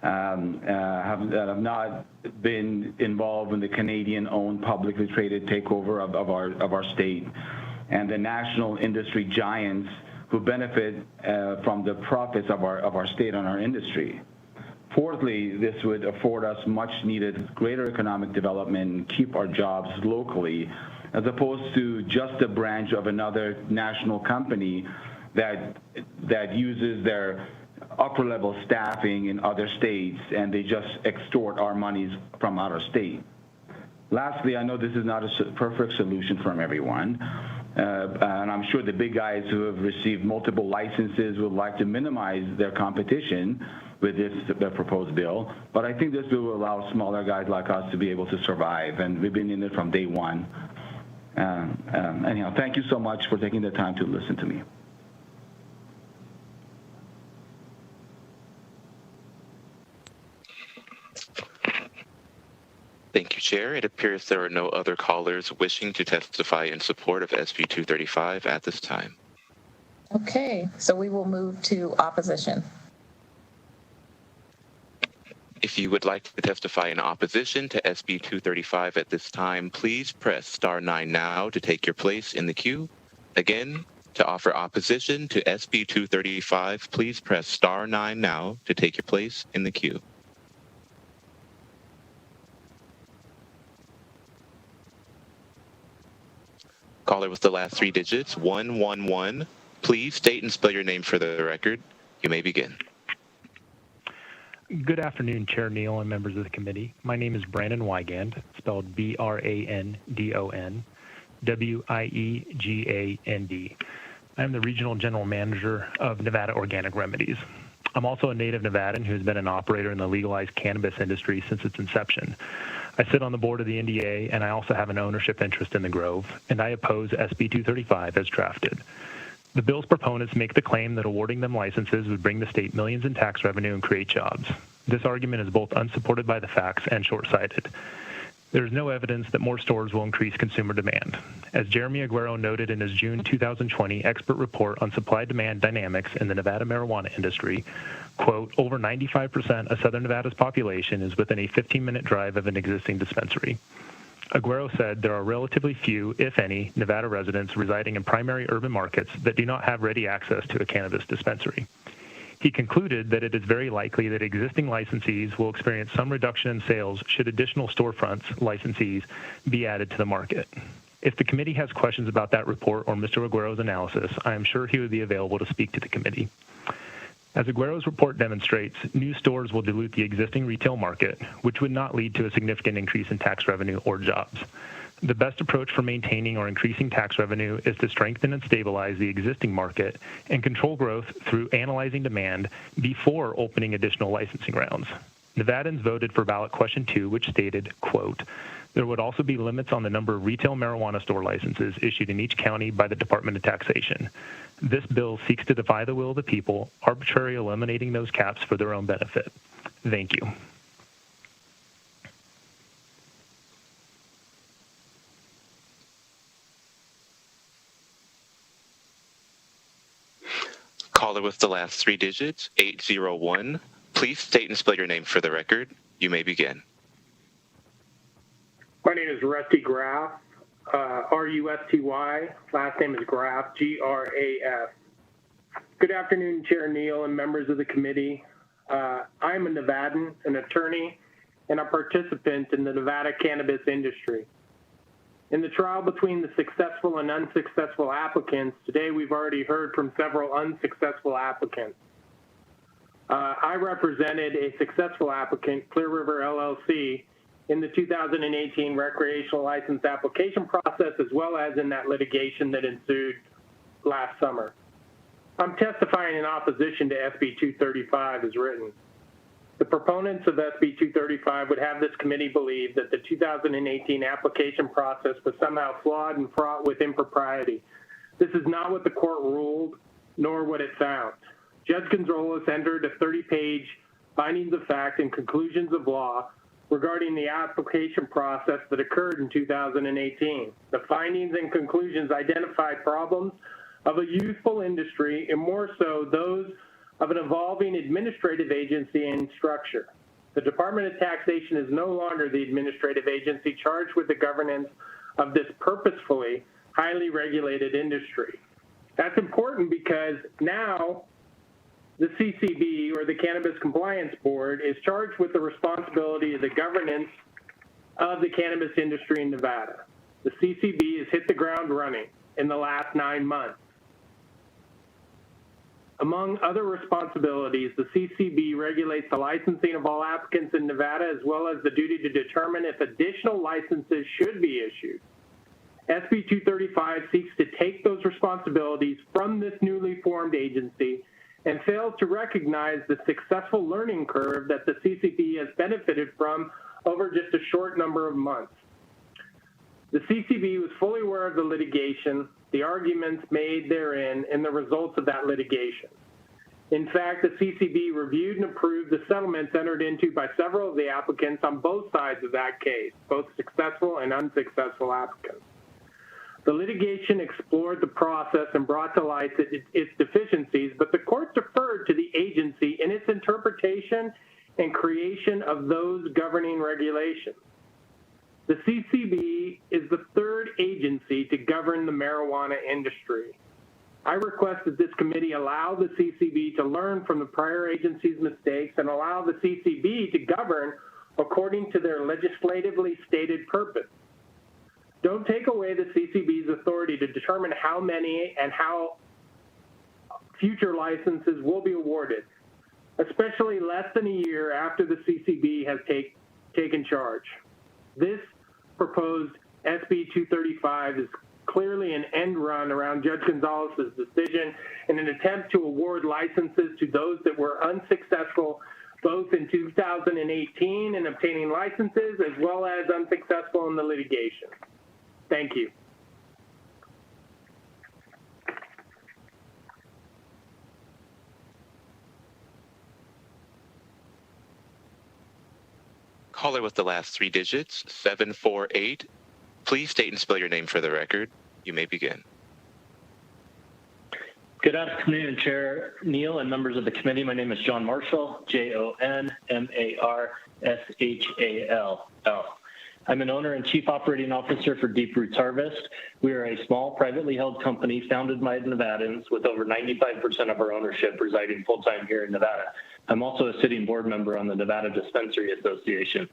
that have not been involved in the Canadian-owned publicly traded takeover of our state, and the national industry giants who benefit from the profits of our state and our industry. Fourthly, this would afford us much-needed greater economic development and keep our jobs locally, as opposed to just a branch of another national company that uses their upper-level staffing in other states, and they just extort our monies from out of state. Lastly, I know this is not a perfect solution for everyone, and I'm sure the big guys who have received multiple licenses would like to minimize their competition with this proposed bill, but I think this bill will allow smaller guys like us to be able to survive, and we've been in it from day one. Anyhow, thank you so much for taking the time to listen to me. Thank you, Chair. It appears there are no other callers wishing to testify in support of SB 235 at this time. Okay, so we will move to opposition. If you would like to testify in opposition to SB 235 at this time, please press star 9 now to take your place in the queue. Again, to offer opposition to SB 235, please press star 9 now to take your place in the queue. Caller with the last 3 digits, 111. Please state and spell your name for the record. You may begin. Good afternoon, Chair Neal and members of the committee. My name is Brandon Wigand, spelled Brandon, Wiegand. I'm the Regional General Manager of Nevada Organic Remedies. I'm also a native Nevadan who has been an operator in the legalized cannabis industry since its inception. I sit on the board of the NDA, and I also have an ownership interest in the Grove, and I oppose SB 235 as drafted. The bill's proponents make the claim that awarding them licenses would bring the state millions in tax revenue and create jobs. This argument is both unsupported by the facts and short-sighted. There is no evidence that more stores will increase consumer demand. As Jeremy Aguero noted in his June 2020 expert report on supply-demand dynamics in the Nevada marijuana industry, quote, over 95% of Southern Nevada's population is within a 15-minute drive of an existing dispensary. Aguero said there are relatively few, if any, Nevada residents residing in primary urban markets that do not have ready access to a cannabis dispensary. He concluded that it is very likely that existing licensees will experience some reduction in sales should additional storefronts licensees be added to the market. If the committee has questions about that report or Mr. Aguero's analysis, I am sure he would be available to speak to the committee. As Aguero's report demonstrates, new stores will dilute the existing retail market, which would not lead to a significant increase in tax revenue or jobs. The best approach for maintaining or increasing tax revenue is to strengthen and stabilize the existing market and control growth through analyzing demand before opening additional licensing rounds. Nevadans voted for ballot question 2, which stated, quote, there would also be limits on the number of retail marijuana store licenses issued in each county by the Department of Taxation. This bill seeks to defy the will of the people, arbitrarily eliminating those caps for their own benefit. Thank you. Caller with the last 3 digits, 801. Please state and spell your name for the record. You may begin. My name is Rusty Graff, R-U-S-T-Y. Last name is Graff, G-R-A-F. Good afternoon, Chair Neal and members of the committee. I'm a Nevadan, an attorney, and a participant in the Nevada cannabis industry. In the trial between the successful and unsuccessful applicants, today we've already heard from several unsuccessful applicants. I represented a successful applicant, Clear River LLC, in the 2018 recreational license application process, as well as in that litigation that ensued last summer. I'm testifying in opposition to SB 235 as written. The proponents of SB 235 would have this committee believe that the 2018 application process was somehow flawed and fraught with impropriety. This is not what the court ruled, nor what it found. Judge Gonzalez entered a 30-page findings of fact and conclusions of law regarding the application process that occurred in 2018. The findings and conclusions identified problems of a youthful industry, and more so those of an evolving administrative agency and structure. The Department of Taxation is no longer the administrative agency charged with the governance of this purposefully highly regulated industry. That's important because now the CCB, or the Cannabis Compliance Board, is charged with the responsibility of the governance of the cannabis industry in Nevada. The CCB has hit the ground running in the last 9 months. Among other responsibilities, the CCB regulates the licensing of all applicants in Nevada, as well as the duty to determine if additional licenses should be issued. SB 235 seeks to take those responsibilities from this newly formed agency and fails to recognize the successful learning curve that the CCB has benefited from over just a short number of months. The CCB was fully aware of the litigation, the arguments made therein, and the results of that litigation. In fact, the CCB reviewed and approved the settlements entered into by several of the applicants on both sides of that case, both successful and unsuccessful applicants. The litigation explored the process and brought to light its deficiencies, but the court deferred to the agency in its interpretation and creation of those governing regulations. The CCB is the third agency to govern the marijuana industry. I request that this committee allow the CCB to learn from the prior agency's mistakes and allow the CCB to govern according to their legislatively stated purpose. Don't take away the CCB's authority to determine how many and how future licenses will be awarded, especially less than a year after the CCB has taken charge. This proposed SB 235 is clearly an end run around Judge Gonzalez's decision in an attempt to award licenses to those that were unsuccessful both in 2018 in obtaining licenses as well as unsuccessful in the litigation. Thank you. Caller with the last three digits, 748. Please state and spell your name for the record. You may begin. Good afternoon, Chair Neal and members of the committee. My name is John Marshall, Jonmarshall. I'm an owner and chief operating officer for Deep Roots Harvest. We are a small, privately held company founded by Nevadans with over 95% of our ownership residing full-time here in Nevada. I'm also a sitting board member on the Nevada Dispensary Association.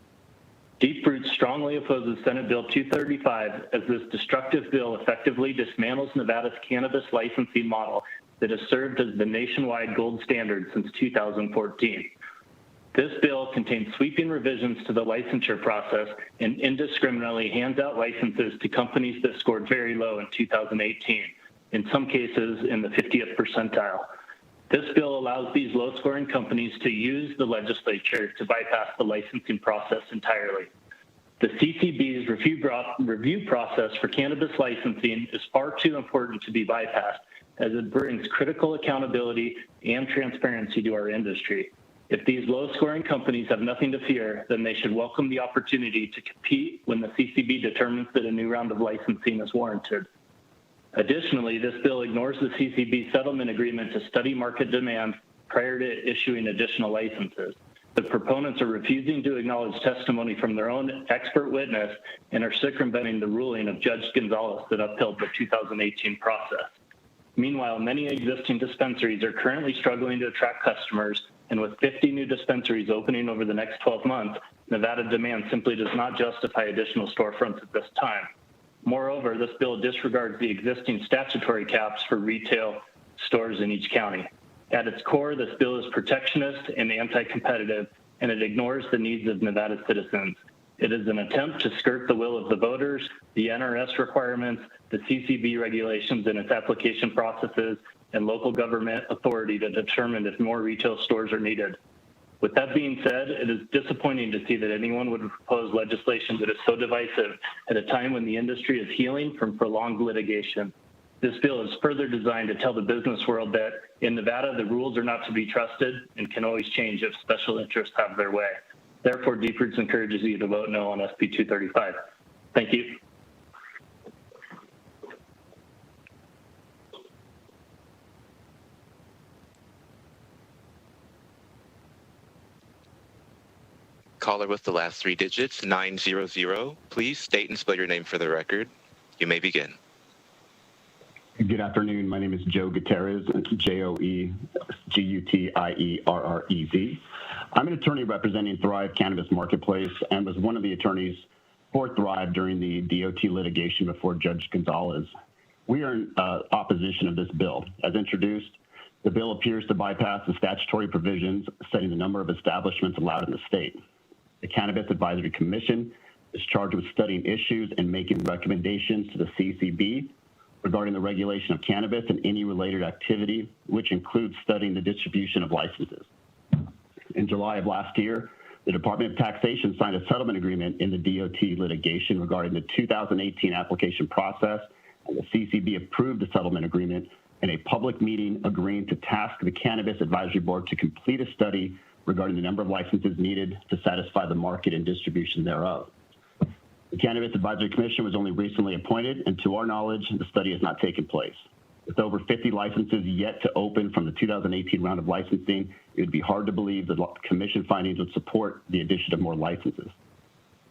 Deep Roots strongly opposes Senate Bill 235 as this destructive bill effectively dismantles Nevada's cannabis licensing model that has served as the nationwide gold standard since 2014. This bill contains sweeping revisions to the licensure process and indiscriminately hands out licenses to companies that scored very low in 2018, in some cases in the 50th percentile. This bill allows these low-scoring companies to use the legislature to bypass the licensing process entirely. The CCB's review process for cannabis licensing is far too important to be bypassed, as it brings critical accountability and transparency to our industry. If these low-scoring companies have nothing to fear, then they should welcome the opportunity to compete when the CCB determines that a new round of licensing is warranted. Additionally, this bill ignores the CCB settlement agreement to study market demand prior to issuing additional licenses. The proponents are refusing to acknowledge testimony from their own expert witness and are circumventing the ruling of Judge Gonzalez that upheld the 2018 process. Meanwhile, many existing dispensaries are currently struggling to attract customers, and with 50 new dispensaries opening over the next 12 months, Nevada demand simply does not justify additional storefronts at this time. Moreover, this bill disregards the existing statutory caps for retail stores in each county. At its core, this bill is protectionist and anti-competitive, and it ignores the needs of Nevada's citizens. It is an attempt to skirt the will of the voters, the NRS requirements, the CCB regulations and its application processes, and local government authority to determine if more retail stores are needed. With that being said, it is disappointing to see that anyone would propose legislation that is so divisive at a time when the industry is healing from prolonged litigation. This bill is further designed to tell the business world that in Nevada, the rules are not to be trusted and can always change if special interests have their way. Therefore, Deep Roots encourages you to vote no on SB 235. Thank you. Caller with the last three digits, 900. Please state and spell your name for the record. You may begin. Good afternoon. My name is Joe Gutierrez, Joegutierrez. I'm an attorney representing Thrive Cannabis Marketplace and was one of the attorneys for Thrive during the DOT litigation before Judge Gonzalez. We are in opposition of this bill. As introduced, the bill appears to bypass the statutory provisions setting the number of establishments allowed in the state. The Cannabis Advisory Commission is charged with studying issues and making recommendations to the CCB regarding the regulation of cannabis and any related activity, which includes studying the distribution of licenses. In July of last year, the Department of Taxation signed a settlement agreement in the DOT litigation regarding the 2018 application process, and the CCB approved the settlement agreement in a public meeting agreeing to task the Cannabis Advisory Board to complete a study regarding the number of licenses needed to satisfy the market and distribution thereof. The Cannabis Advisory Commission was only recently appointed, and to our knowledge, the study has not taken place. With over 50 licenses yet to open from the 2018 round of licensing it would be hard to believe the commission findings would support the addition of more licenses.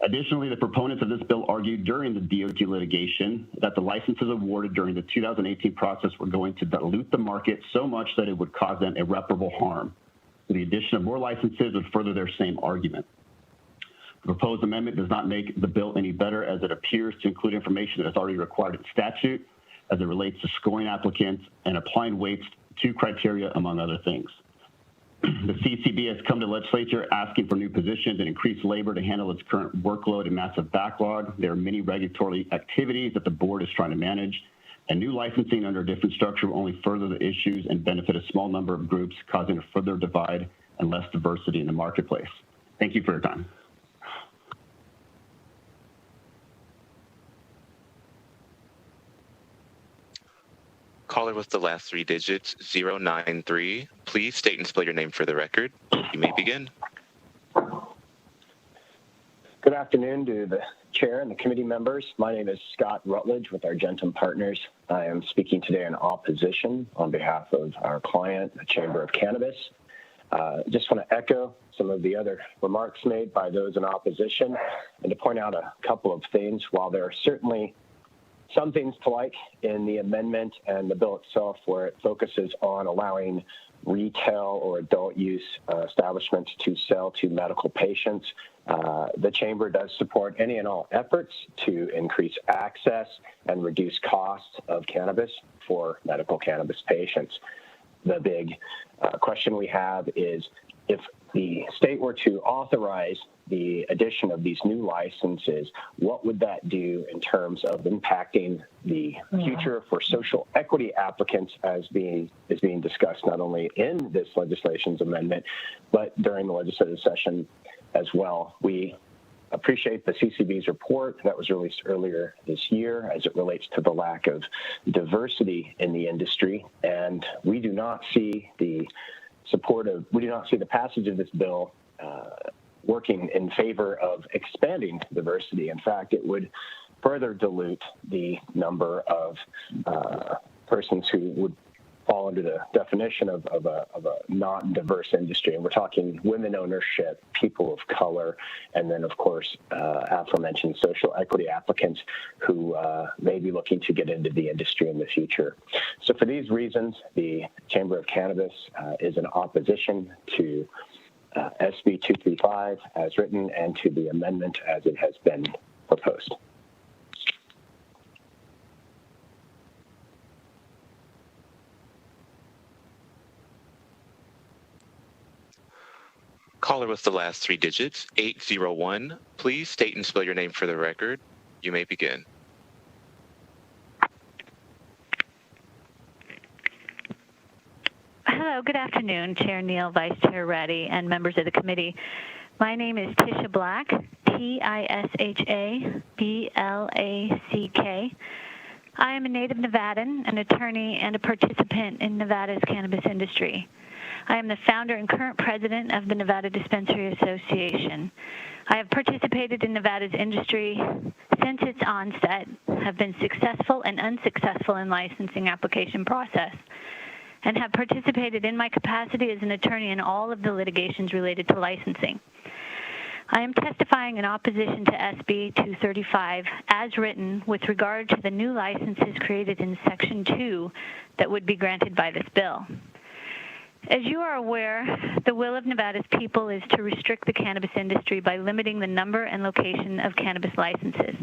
Additionally, the proponents of this bill argued during the DOT litigation that the licenses awarded during the 2018 process were going to dilute the market so much that it would cause them irreparable harm. So the addition of more licenses would further their same argument. The proposed amendment does not make the bill any better, as it appears to include information that is already required in statute as it relates to scoring applicants and applying weights to criteria, among other things. The CCB has come to the legislature asking for new positions and increased labor to handle its current workload and massive backlog. There are many regulatory activities that the board is trying to manage, and new licensing under a different structure will only further the issues and benefit a small number of groups, causing a further divide and less diversity in the marketplace. Thank you for your time. Caller with the last three digits, 093. Please state and spell your name for the record. You may begin. Good afternoon to the chair and the committee members. My name is Scott Rutledge with Argentum Partners. I am speaking today in opposition on behalf of our client, the Chamber of Cannabis. Just want to echo some of the other remarks made by those in opposition and to point out a couple of things. While there are certainly some things to like in the amendment and the bill itself, where it focuses on allowing retail or adult use establishments to sell to medical patients. The Chamber does support any and all efforts to increase access and reduce costs of cannabis for medical cannabis patients. The big question we have is, if the state were to authorize the addition of these new licenses, what would that do in terms of impacting the future for social equity applicants is being discussed not only in this legislation's amendment, but during the legislative session as well. We appreciate the CCB's report that was released earlier this year as it relates to the lack of diversity in the industry, and we do not see the passage of this bill working in favor of expanding diversity. In fact, it would further dilute the number of persons who would fall under the definition of a non-diverse industry. And we're talking women ownership, people of color, and then, of course, aforementioned social equity applicants who may be looking to get into the industry in the future. So for these reasons, the Chamber of Cannabis is in opposition to SB 235 as written and to the amendment as it has been proposed. Caller with the last three digits, 801. Please state and spell your name for the record. You may begin. Hello, good afternoon, Chair Neal, Vice Chair Reddy, and members of the committee. My name is Tisha Black, Tishablack. I am a native Nevadan, an attorney, and a participant in Nevada's cannabis industry. I am the founder and current president of the Nevada Dispensary Association. I have participated in Nevada's industry since its onset, have been successful and unsuccessful in licensing application process, and have participated in my capacity as an attorney in all of the litigations related to licensing. I am testifying in opposition to SB 235 as written with regard to the new licenses created in Section 2 that would be granted by this bill. As you are aware, the will of Nevada's people is to restrict the cannabis industry by limiting the number and location of cannabis licenses.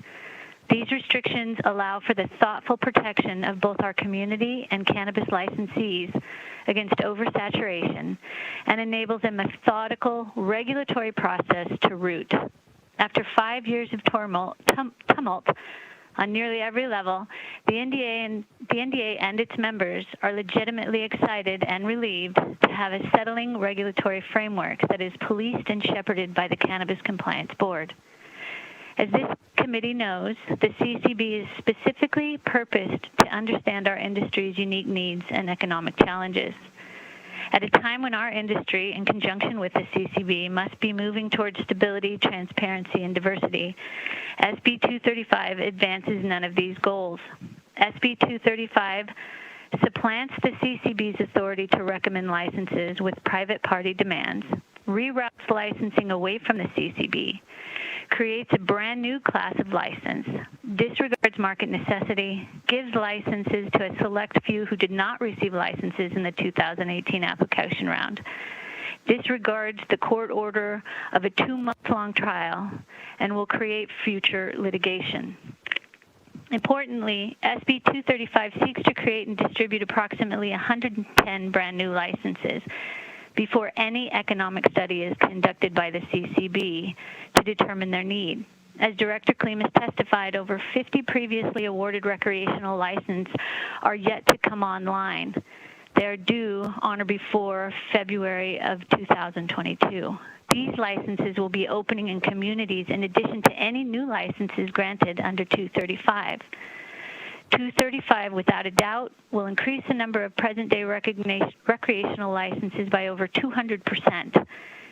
These restrictions allow for the thoughtful protection of both our community and cannabis licensees against oversaturation and enables a methodical regulatory process to root. After 5 years of tumult on nearly every level, the NDA and its members are legitimately excited and relieved to have a settling regulatory framework that is policed and shepherded by the Cannabis Compliance Board. As this committee knows, the CCB is specifically purposed to understand our industry's unique needs and economic challenges. At a time when our industry, in conjunction with the CCB, must be moving towards stability, transparency, and diversity, SB 235 advances none of these goals. SB 235 supplants the CCB's authority to recommend licenses with private party demands, reroutes licensing away from the CCB, creates a brand new class of license, disregards market necessity, gives licenses to a select few who did not receive licenses in the 2018 application round, disregards the court order of a 2-month-long trial, and will create future litigation. Importantly, SB 235 seeks to create and distribute approximately 110 brand new licenses before any economic study is conducted by the CCB to determine their need. As Director Klimas testified, over 50 previously awarded recreational licenses are yet to come online. They are due on or before February of 2022. These licenses will be opening in communities in addition to any new licenses granted under 235. 235, without a doubt, will increase the number of present-day recreational licenses by over 200%.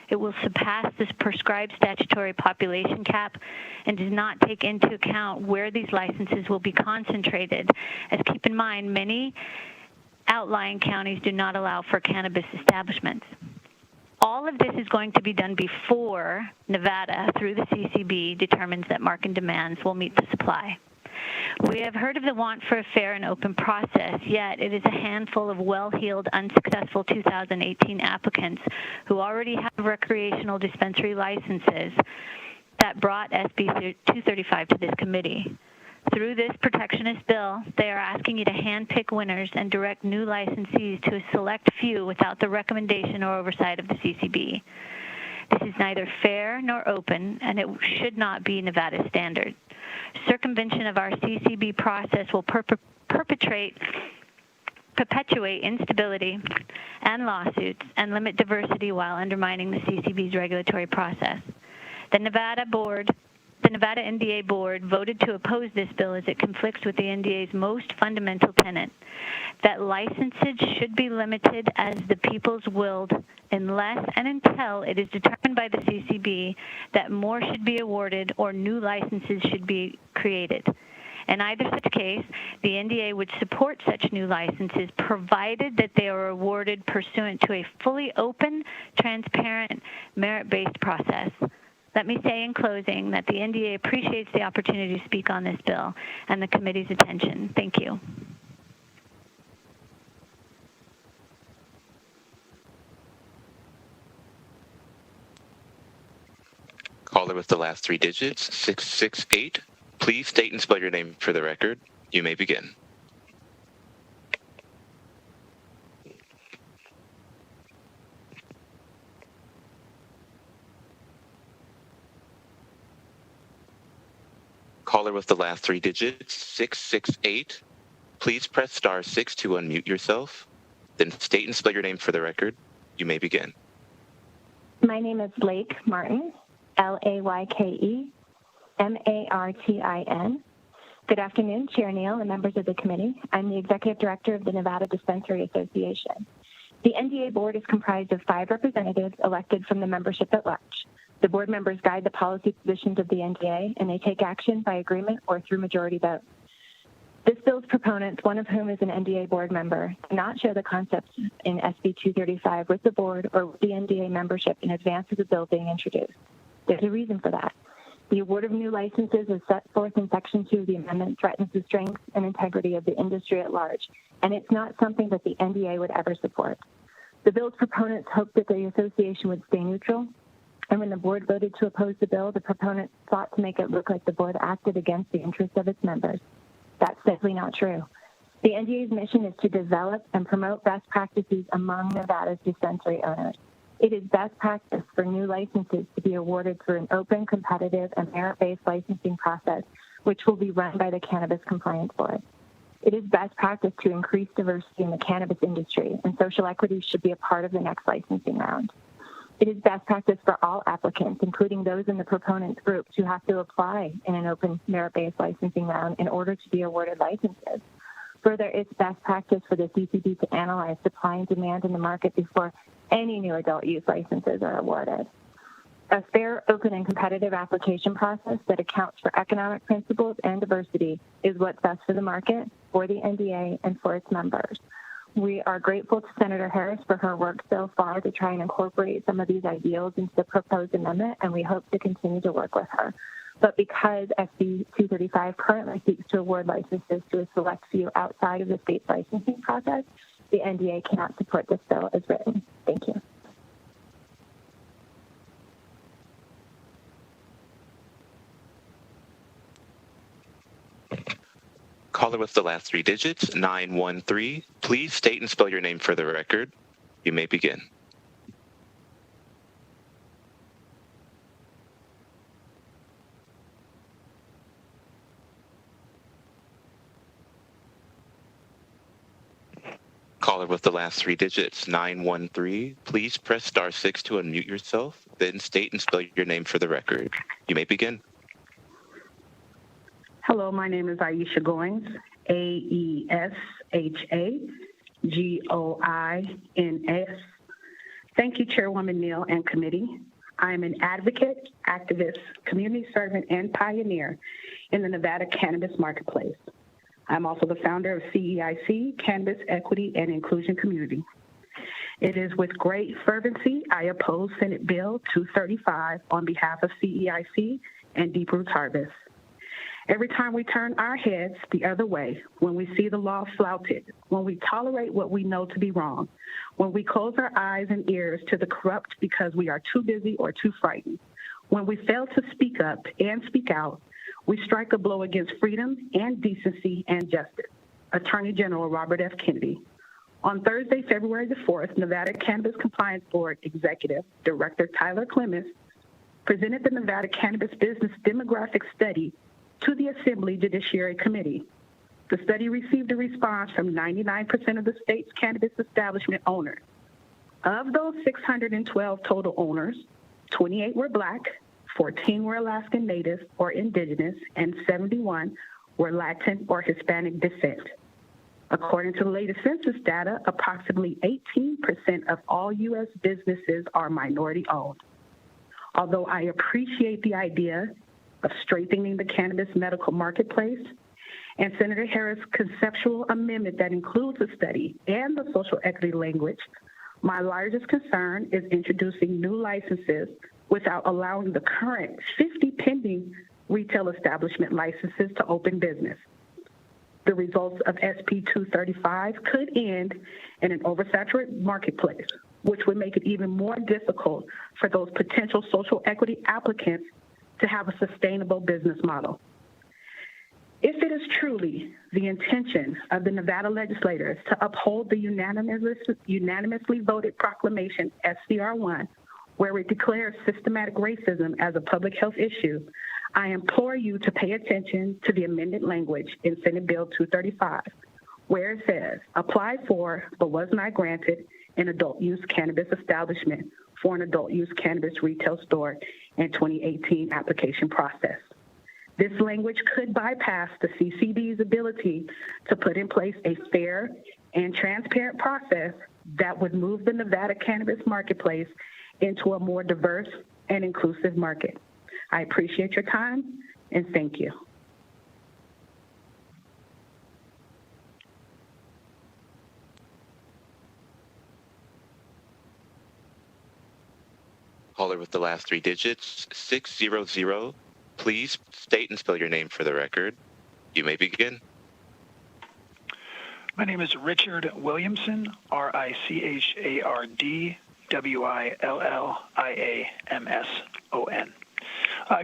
It will surpass this prescribed statutory population cap and does not take into account where these licenses will be concentrated, as keep in mind, many outlying counties do not allow for cannabis establishments. All of this is going to be done before Nevada, through the CCB, determines that market demands will meet the supply. We have heard of the want for a fair and open process, yet it is a handful of well-heeled, unsuccessful 2018 applicants who already have recreational dispensary licenses that brought SB 235 to this committee. Through this protectionist bill, they are asking you to handpick winners and direct new licensees to a select few without the recommendation or oversight of the CCB. This is neither fair nor open, and it should not be Nevada's standard. Circumvention of our CCB process will perpetuate instability and lawsuits and limit diversity while undermining the CCB's regulatory process. The Nevada NDA board voted to oppose this bill as it conflicts with the NDA's most fundamental tenet, that licenses should be limited as the people's willed unless and until it is determined by the CCB that more should be awarded or new licenses should be created. In either such case, the NDA would support such new licenses provided that they are awarded pursuant to a fully open, transparent, merit-based process. Let me say in closing that the NDA appreciates the opportunity to speak on this bill and the committee's attention. Thank you. Caller with the last 3 digits, 668. Please state and spell your name for the record. You may begin. Caller with the last 3 digits, 668. Please press *6 to unmute yourself. Then state and spell your name for the record. You may begin. My name is Lake Martin, LAYKE-MARTIN. Good afternoon, Chair Neal and members of the committee. I'm the Executive Director of the Nevada Dispensary Association. The NDA board is comprised of 5 representatives elected from the membership at large. The board members guide the policy positions of the NDA, and they take action by agreement or through majority vote. This bill's proponents, one of whom is an NDA board member, do not share the concepts in SB 235 with the board or with the NDA membership in advance of the bill being introduced. There's a reason for that. The award of new licenses as set forth in Section 2 of the amendment threatens the strength and integrity of the industry at large, and it's not something that the NDA would ever support. The bill's proponents hoped that the association would stay neutral, and when the board voted to oppose the bill, the proponents sought to make it look like the board acted against the interests of its members. That's simply not true. The NDA's mission is to develop and promote best practices among Nevada's dispensary owners. It is best practice for new licenses to be awarded through an open, competitive, and merit-based licensing process, which will be run by the Cannabis Compliance Board. It is best practice to increase diversity in the cannabis industry, and social equity should be a part of the next licensing round. It is best practice for all applicants, including those in the proponents group, to have to apply in an open merit-based licensing round in order to be awarded licenses. Further, it's best practice for the CCB to analyze supply and demand in the market before any new adult use licenses are awarded. A fair, open, and competitive application process that accounts for economic principles and diversity is what's best for the market, for the NDA and for its members. We are grateful to Senator Harris for her work so far to try and incorporate some of these ideals into the proposed amendment, and we hope to continue to work with her. But because SB 235 currently seeks to award licenses to a select few outside of the state's licensing process, the NDA cannot support this bill as written. Thank you. Caller with the last three digits, 913. Please state and spell your name for the record. You may begin. Caller with the last three digits, 913. Please press *6 to unmute yourself, then state and spell your name for the record. You may begin. Hello, my name is Aisha Goins, AESHAGOINS. Thank you, Chairwoman Neal and committee. I am an advocate, activist, community servant, and pioneer in the Nevada cannabis marketplace. I'm also the founder of CEIC, Cannabis Equity and Inclusion Community. It is with great fervency I oppose Senate Bill 235 on behalf of CEIC and Deep Roots Harvest. Every time we turn our heads the other way, when we see the law flouted, when we tolerate what we know to be wrong, when we close our eyes and ears to the corrupt because we are too busy or too frightened, when we fail to speak up and speak out, we strike a blow against freedom and decency and justice. Attorney General Robert F. Kennedy. On Thursday, February the 4th, Nevada Cannabis Compliance Board Executive Director Tyler Clemens presented the Nevada Cannabis Business Demographic Study to the Assembly Judiciary Committee. The study received a response from 99% of the state's cannabis establishment owners. Of those 612 total owners, 28 were Black, 14 were Alaskan Native or Indigenous, and 71 were Latin or Hispanic descent. According to the latest census data, approximately 18% of all U.S. businesses are minority-owned. Although I appreciate the idea of strengthening the cannabis medical marketplace and Senator Harris' conceptual amendment that includes a study and the social equity language, my largest concern is introducing new licenses without allowing the current 50 pending retail establishment licenses to open business. The results of SB 235 could end in an oversaturated marketplace, which would make it even more difficult for those potential social equity applicants to have a sustainable business model. If it is truly the intention of the Nevada legislators to uphold the unanimously voted proclamation SCR1, where it declares systematic racism as a public health issue, I implore you to pay attention to the amended language in Senate Bill 235, where it says, apply for, but was not granted, an adult use cannabis establishment for an adult use cannabis retail store in 2018 application process. This language could bypass the CCD's ability to put in place a fair and transparent process that would move the Nevada cannabis marketplace into a more diverse and inclusive market. I appreciate your time and thank you. Caller with the last three digits, 600. Please state and spell your name for the record. You may begin. My name is Richard Williamson, RICHARD,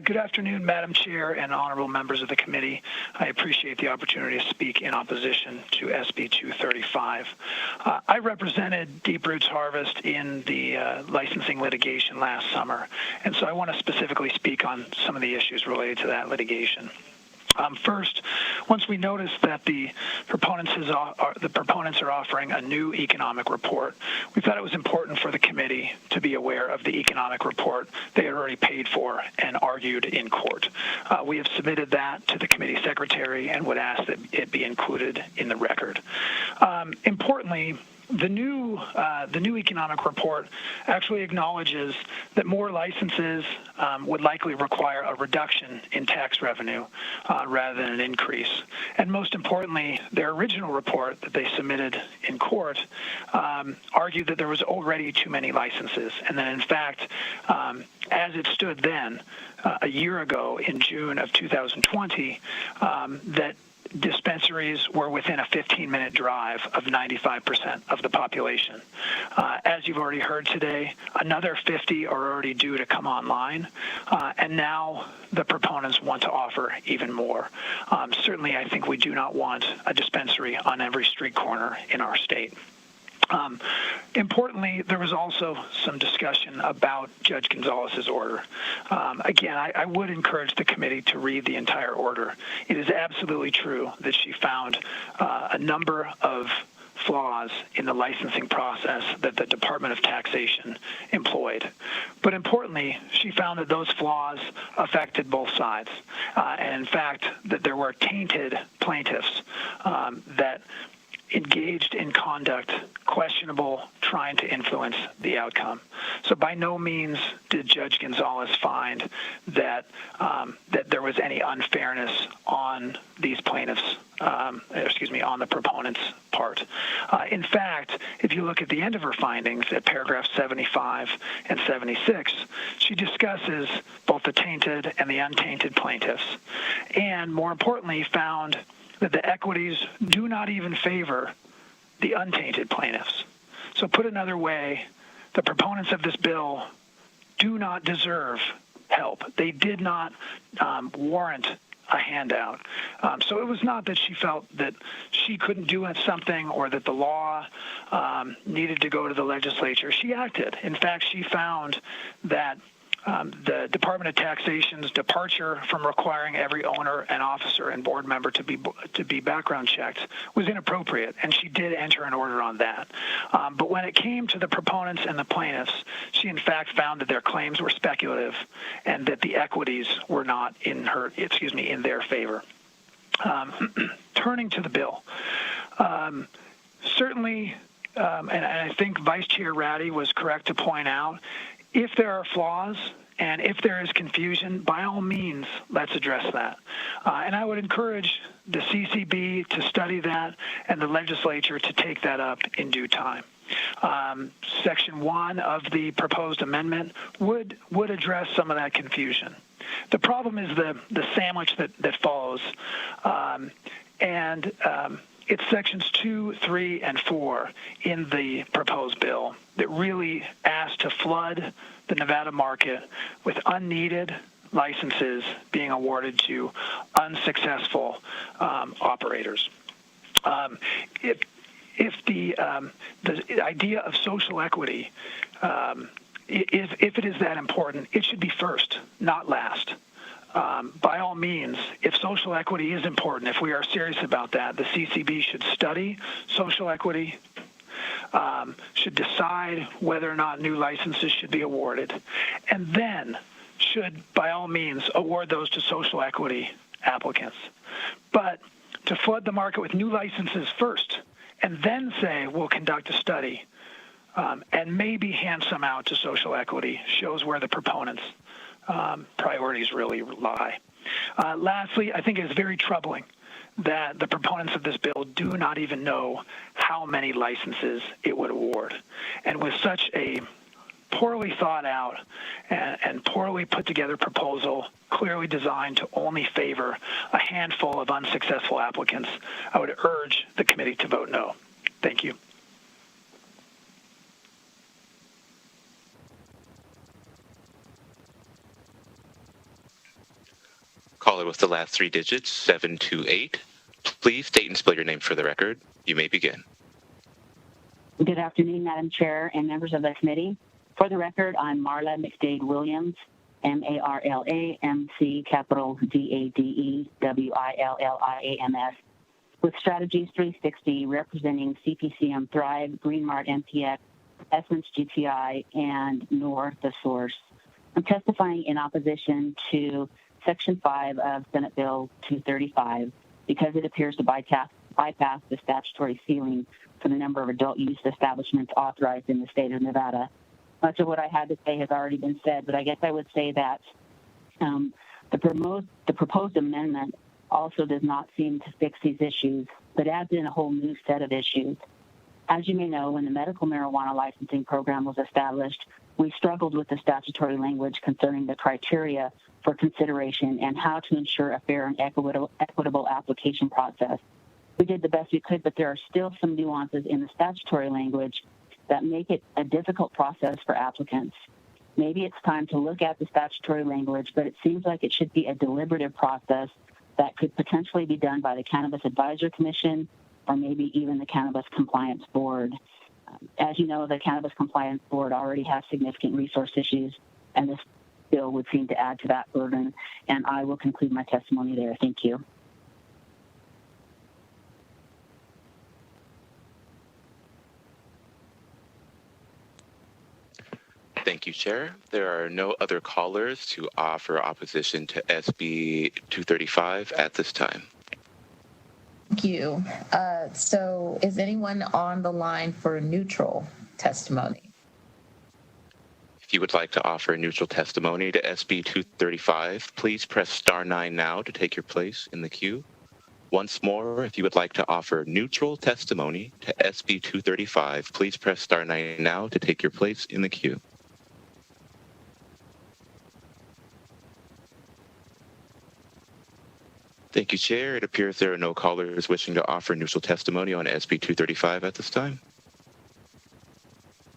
Good afternoon, Madam Chair and honorable members of the committee. I appreciate the opportunity to speak in opposition to SB 235. I represented Deep Roots Harvest in the licensing litigation last summer, and so I want to specifically speak on some of the issues related to that litigation. First, once we noticed that the proponents are offering a new economic report, we thought it was important for the committee to be aware of the economic report they had already paid for and argued in court. We have submitted that to the committee secretary and would ask that it be included in the record. Importantly, The new economic report actually acknowledges that more licenses would likely require a reduction in tax revenue rather than an increase. And most importantly, their original report that they submitted in court argued that there was already too many licenses, and that in fact, as it stood then, a year ago in June of 2020, that dispensaries were within a 15-minute drive of 95% of the population. As you've already heard today, another 50 are already due to come online, and now the proponents want to offer even more. Certainly, I think we do not want a dispensary on every street corner in our state. Importantly, there was also some discussion about Judge Gonzalez's order. Again, I would encourage the committee to read the entire order. It is absolutely true that she found a number of flaws in the licensing process that the Department of Taxation employed. But importantly, she found that those flaws affected both sides. And in fact, that there were tainted plaintiffs that engaged in conduct questionable, trying to influence the outcome. So by no means did Judge Gonzalez find that that there was any unfairness on these plaintiffs, on the proponents' part. In fact, if you look at the end of her findings at paragraphs 75 and 76, she discusses both the tainted and the untainted plaintiffs, and more importantly, found that the equities do not even favor the untainted plaintiffs. So put another way, the proponents of this bill do not deserve help. They did not warrant a handout. So it was not that she felt that she couldn't do something or that the law needed to go to the legislature. She acted. In fact, she found that the Department of Taxation's departure from requiring every owner and officer and board member to be background checked was inappropriate, and she did enter an order on that. But when it came to the proponents and the plaintiffs, she in fact found that their claims were speculative and that the equities were not in their favor. Turning to the bill, certainly, and I think Vice Chair Ratty was correct to point out, if there are flaws and if there is confusion, by all means, let's address that. And I would encourage the CCB to study that and the legislature to take that up in due time. Section 1 of the proposed amendment would address some of that confusion. The problem is the sandwich that follows, it's sections 2, 3, and 4 in the proposed bill that really ask to flood the Nevada market with unneeded licenses being awarded to unsuccessful operators. If the idea of social equity, if it is that important, it should be first, not last. By all means, if social equity is important, if we are serious about that, the CCB should study social equity, should decide whether or not new licenses should be awarded, and then should, by all means, award those to social equity applicants. But to flood the market with new licenses first, and then say we'll conduct a study, and maybe hand some out to social equity, shows where the proponents' priorities really lie. Lastly, I think it is very troubling that the proponents of this bill do not even know how many licenses it would award. And with such a poorly thought out and poorly put together proposal, clearly designed to only favor a handful of unsuccessful applicants, I would urge the committee to vote no. Thank you. Caller with the last 3 digits, 728. Please state and spell your name for the record. You may begin. Good afternoon, Madam Chair and members of the committee. For the record, I'm Marla McDade Williams, M-A-R-L-A-M-C, capital D-A-D-E-W-I-L-L-I-A-M-S, with Strategies 360 representing CPCM Thrive, Green Mart MPX, Essence GTI, and NOR The Source. I'm testifying in opposition to Section 5 of Senate Bill 235 because it appears to bypass bypass the statutory ceiling for the number of adult use establishments authorized in the state of Nevada. Much of what I had to say has already been said, but I guess I would say that the proposed amendment also does not seem to fix these issues, but adds in a whole new set of issues. As you may know, when the medical marijuana licensing program was established, we struggled with the statutory language concerning the criteria for consideration and how to ensure a fair and equitable application process. We did the best we could, but there are still some nuances in the statutory language that make it a difficult process for applicants. Maybe it's time to look at the statutory language, but it seems like it should be a deliberative process that could potentially be done by the Cannabis Advisory Commission or maybe even the Cannabis Compliance Board. As you know, the Cannabis Compliance Board already has significant resource issues, and this bill would seem to add to that burden. And I will conclude my testimony there. Thank you. Thank you, Chair. There are no other callers to offer opposition to SB 235 at this time. Thank you. So is anyone on the line for neutral testimony? If you would like to offer neutral testimony to SB 235, please press star 9 now to take your place in the queue. Once more, if you would like to offer neutral testimony to SB 235, please press star 9 now to take your place in the queue. Thank you, Chair. It appears there are no callers wishing to offer neutral testimony on SB 235 at this time.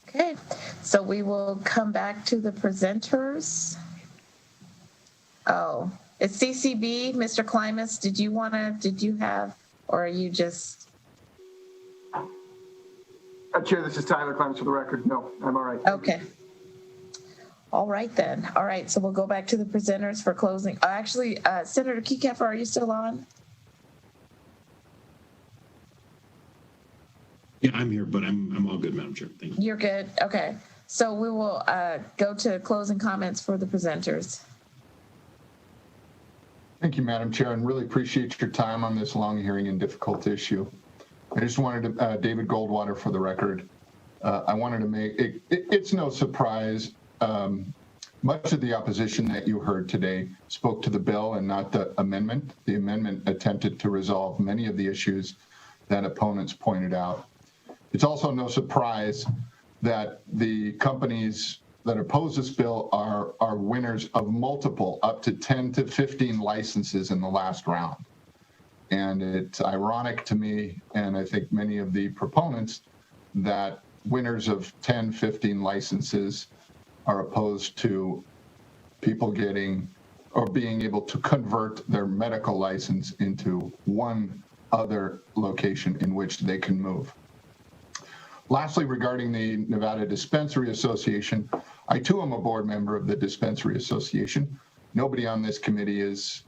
Okay, so we will come back to the presenters. Oh, it's CCB. Mr. Klimas, did you have, or are you just? Chair, this is Tyler Klimas for the record. No, I'm all right. Okay. All right, then. All right, so we'll go back to the presenters for closing. Actually, Senator Kekeffer, are you still on? Yeah, I'm here, but I'm all good, Madam Chair. Thank you. You're good? Okay. So we will go to closing comments for the presenters. Thank you, Madam Chair, and really appreciate your time on this long hearing and difficult issue. I just wanted to, David Goldwater for the record. I wanted to make, it's no surprise, much of the opposition that you heard today spoke to the bill and not the amendment. The amendment attempted to resolve many of the issues that opponents pointed out. It's also no surprise that the companies that oppose this bill are winners of multiple, up to 10 to 15 licenses in the last round. And it's ironic to me, and I think many of the proponents, that winners of 10, 15 licenses are opposed to people getting or being able to convert their medical license into one other location in which they can move. Lastly, regarding the Nevada Dispensary Association, I too am a board member of the Dispensary Association. Nobody on this committee is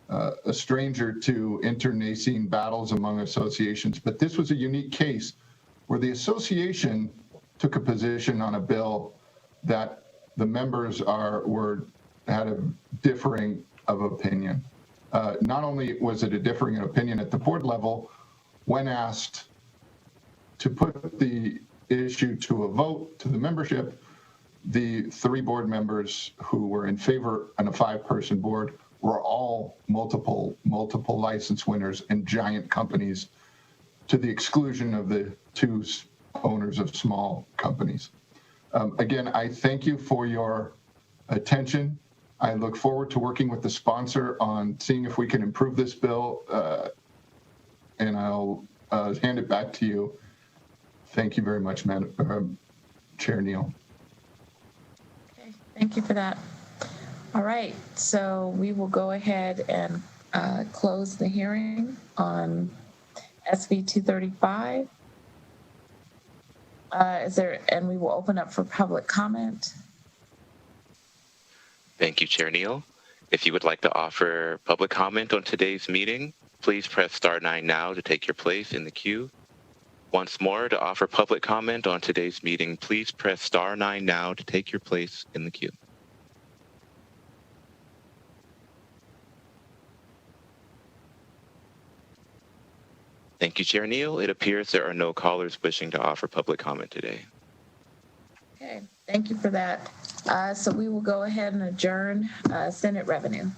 a stranger to internecine battles among associations, but this was a unique case where the association took a position on a bill that the members had a differing of opinion. Not only was it a differing opinion at the board level, when asked to put the issue to a vote to the membership, the 3 board members who were in favor on a 5-person board were all multiple license winners and giant companies, to the exclusion of the 2 owners of small companies. Again, I thank you for your attention. I look forward to working with the sponsor on seeing if we can improve this bill, and I'll hand it back to you. Thank you very much, Chair Neal. Okay, thank you for that. All right, so we will go ahead and close the hearing on SB 235. And we will open up for public comment. Thank you, Chair Neal. If you would like to offer public comment on today's meeting, please press star 9 now to take your place in the queue. Once more, to offer public comment on today's meeting, please press star 9 now to take your place in the queue. Thank you, Chair Neal. It appears there are no callers wishing to offer public comment today. Okay, thank you for that. So we will go ahead and adjourn Senate revenue.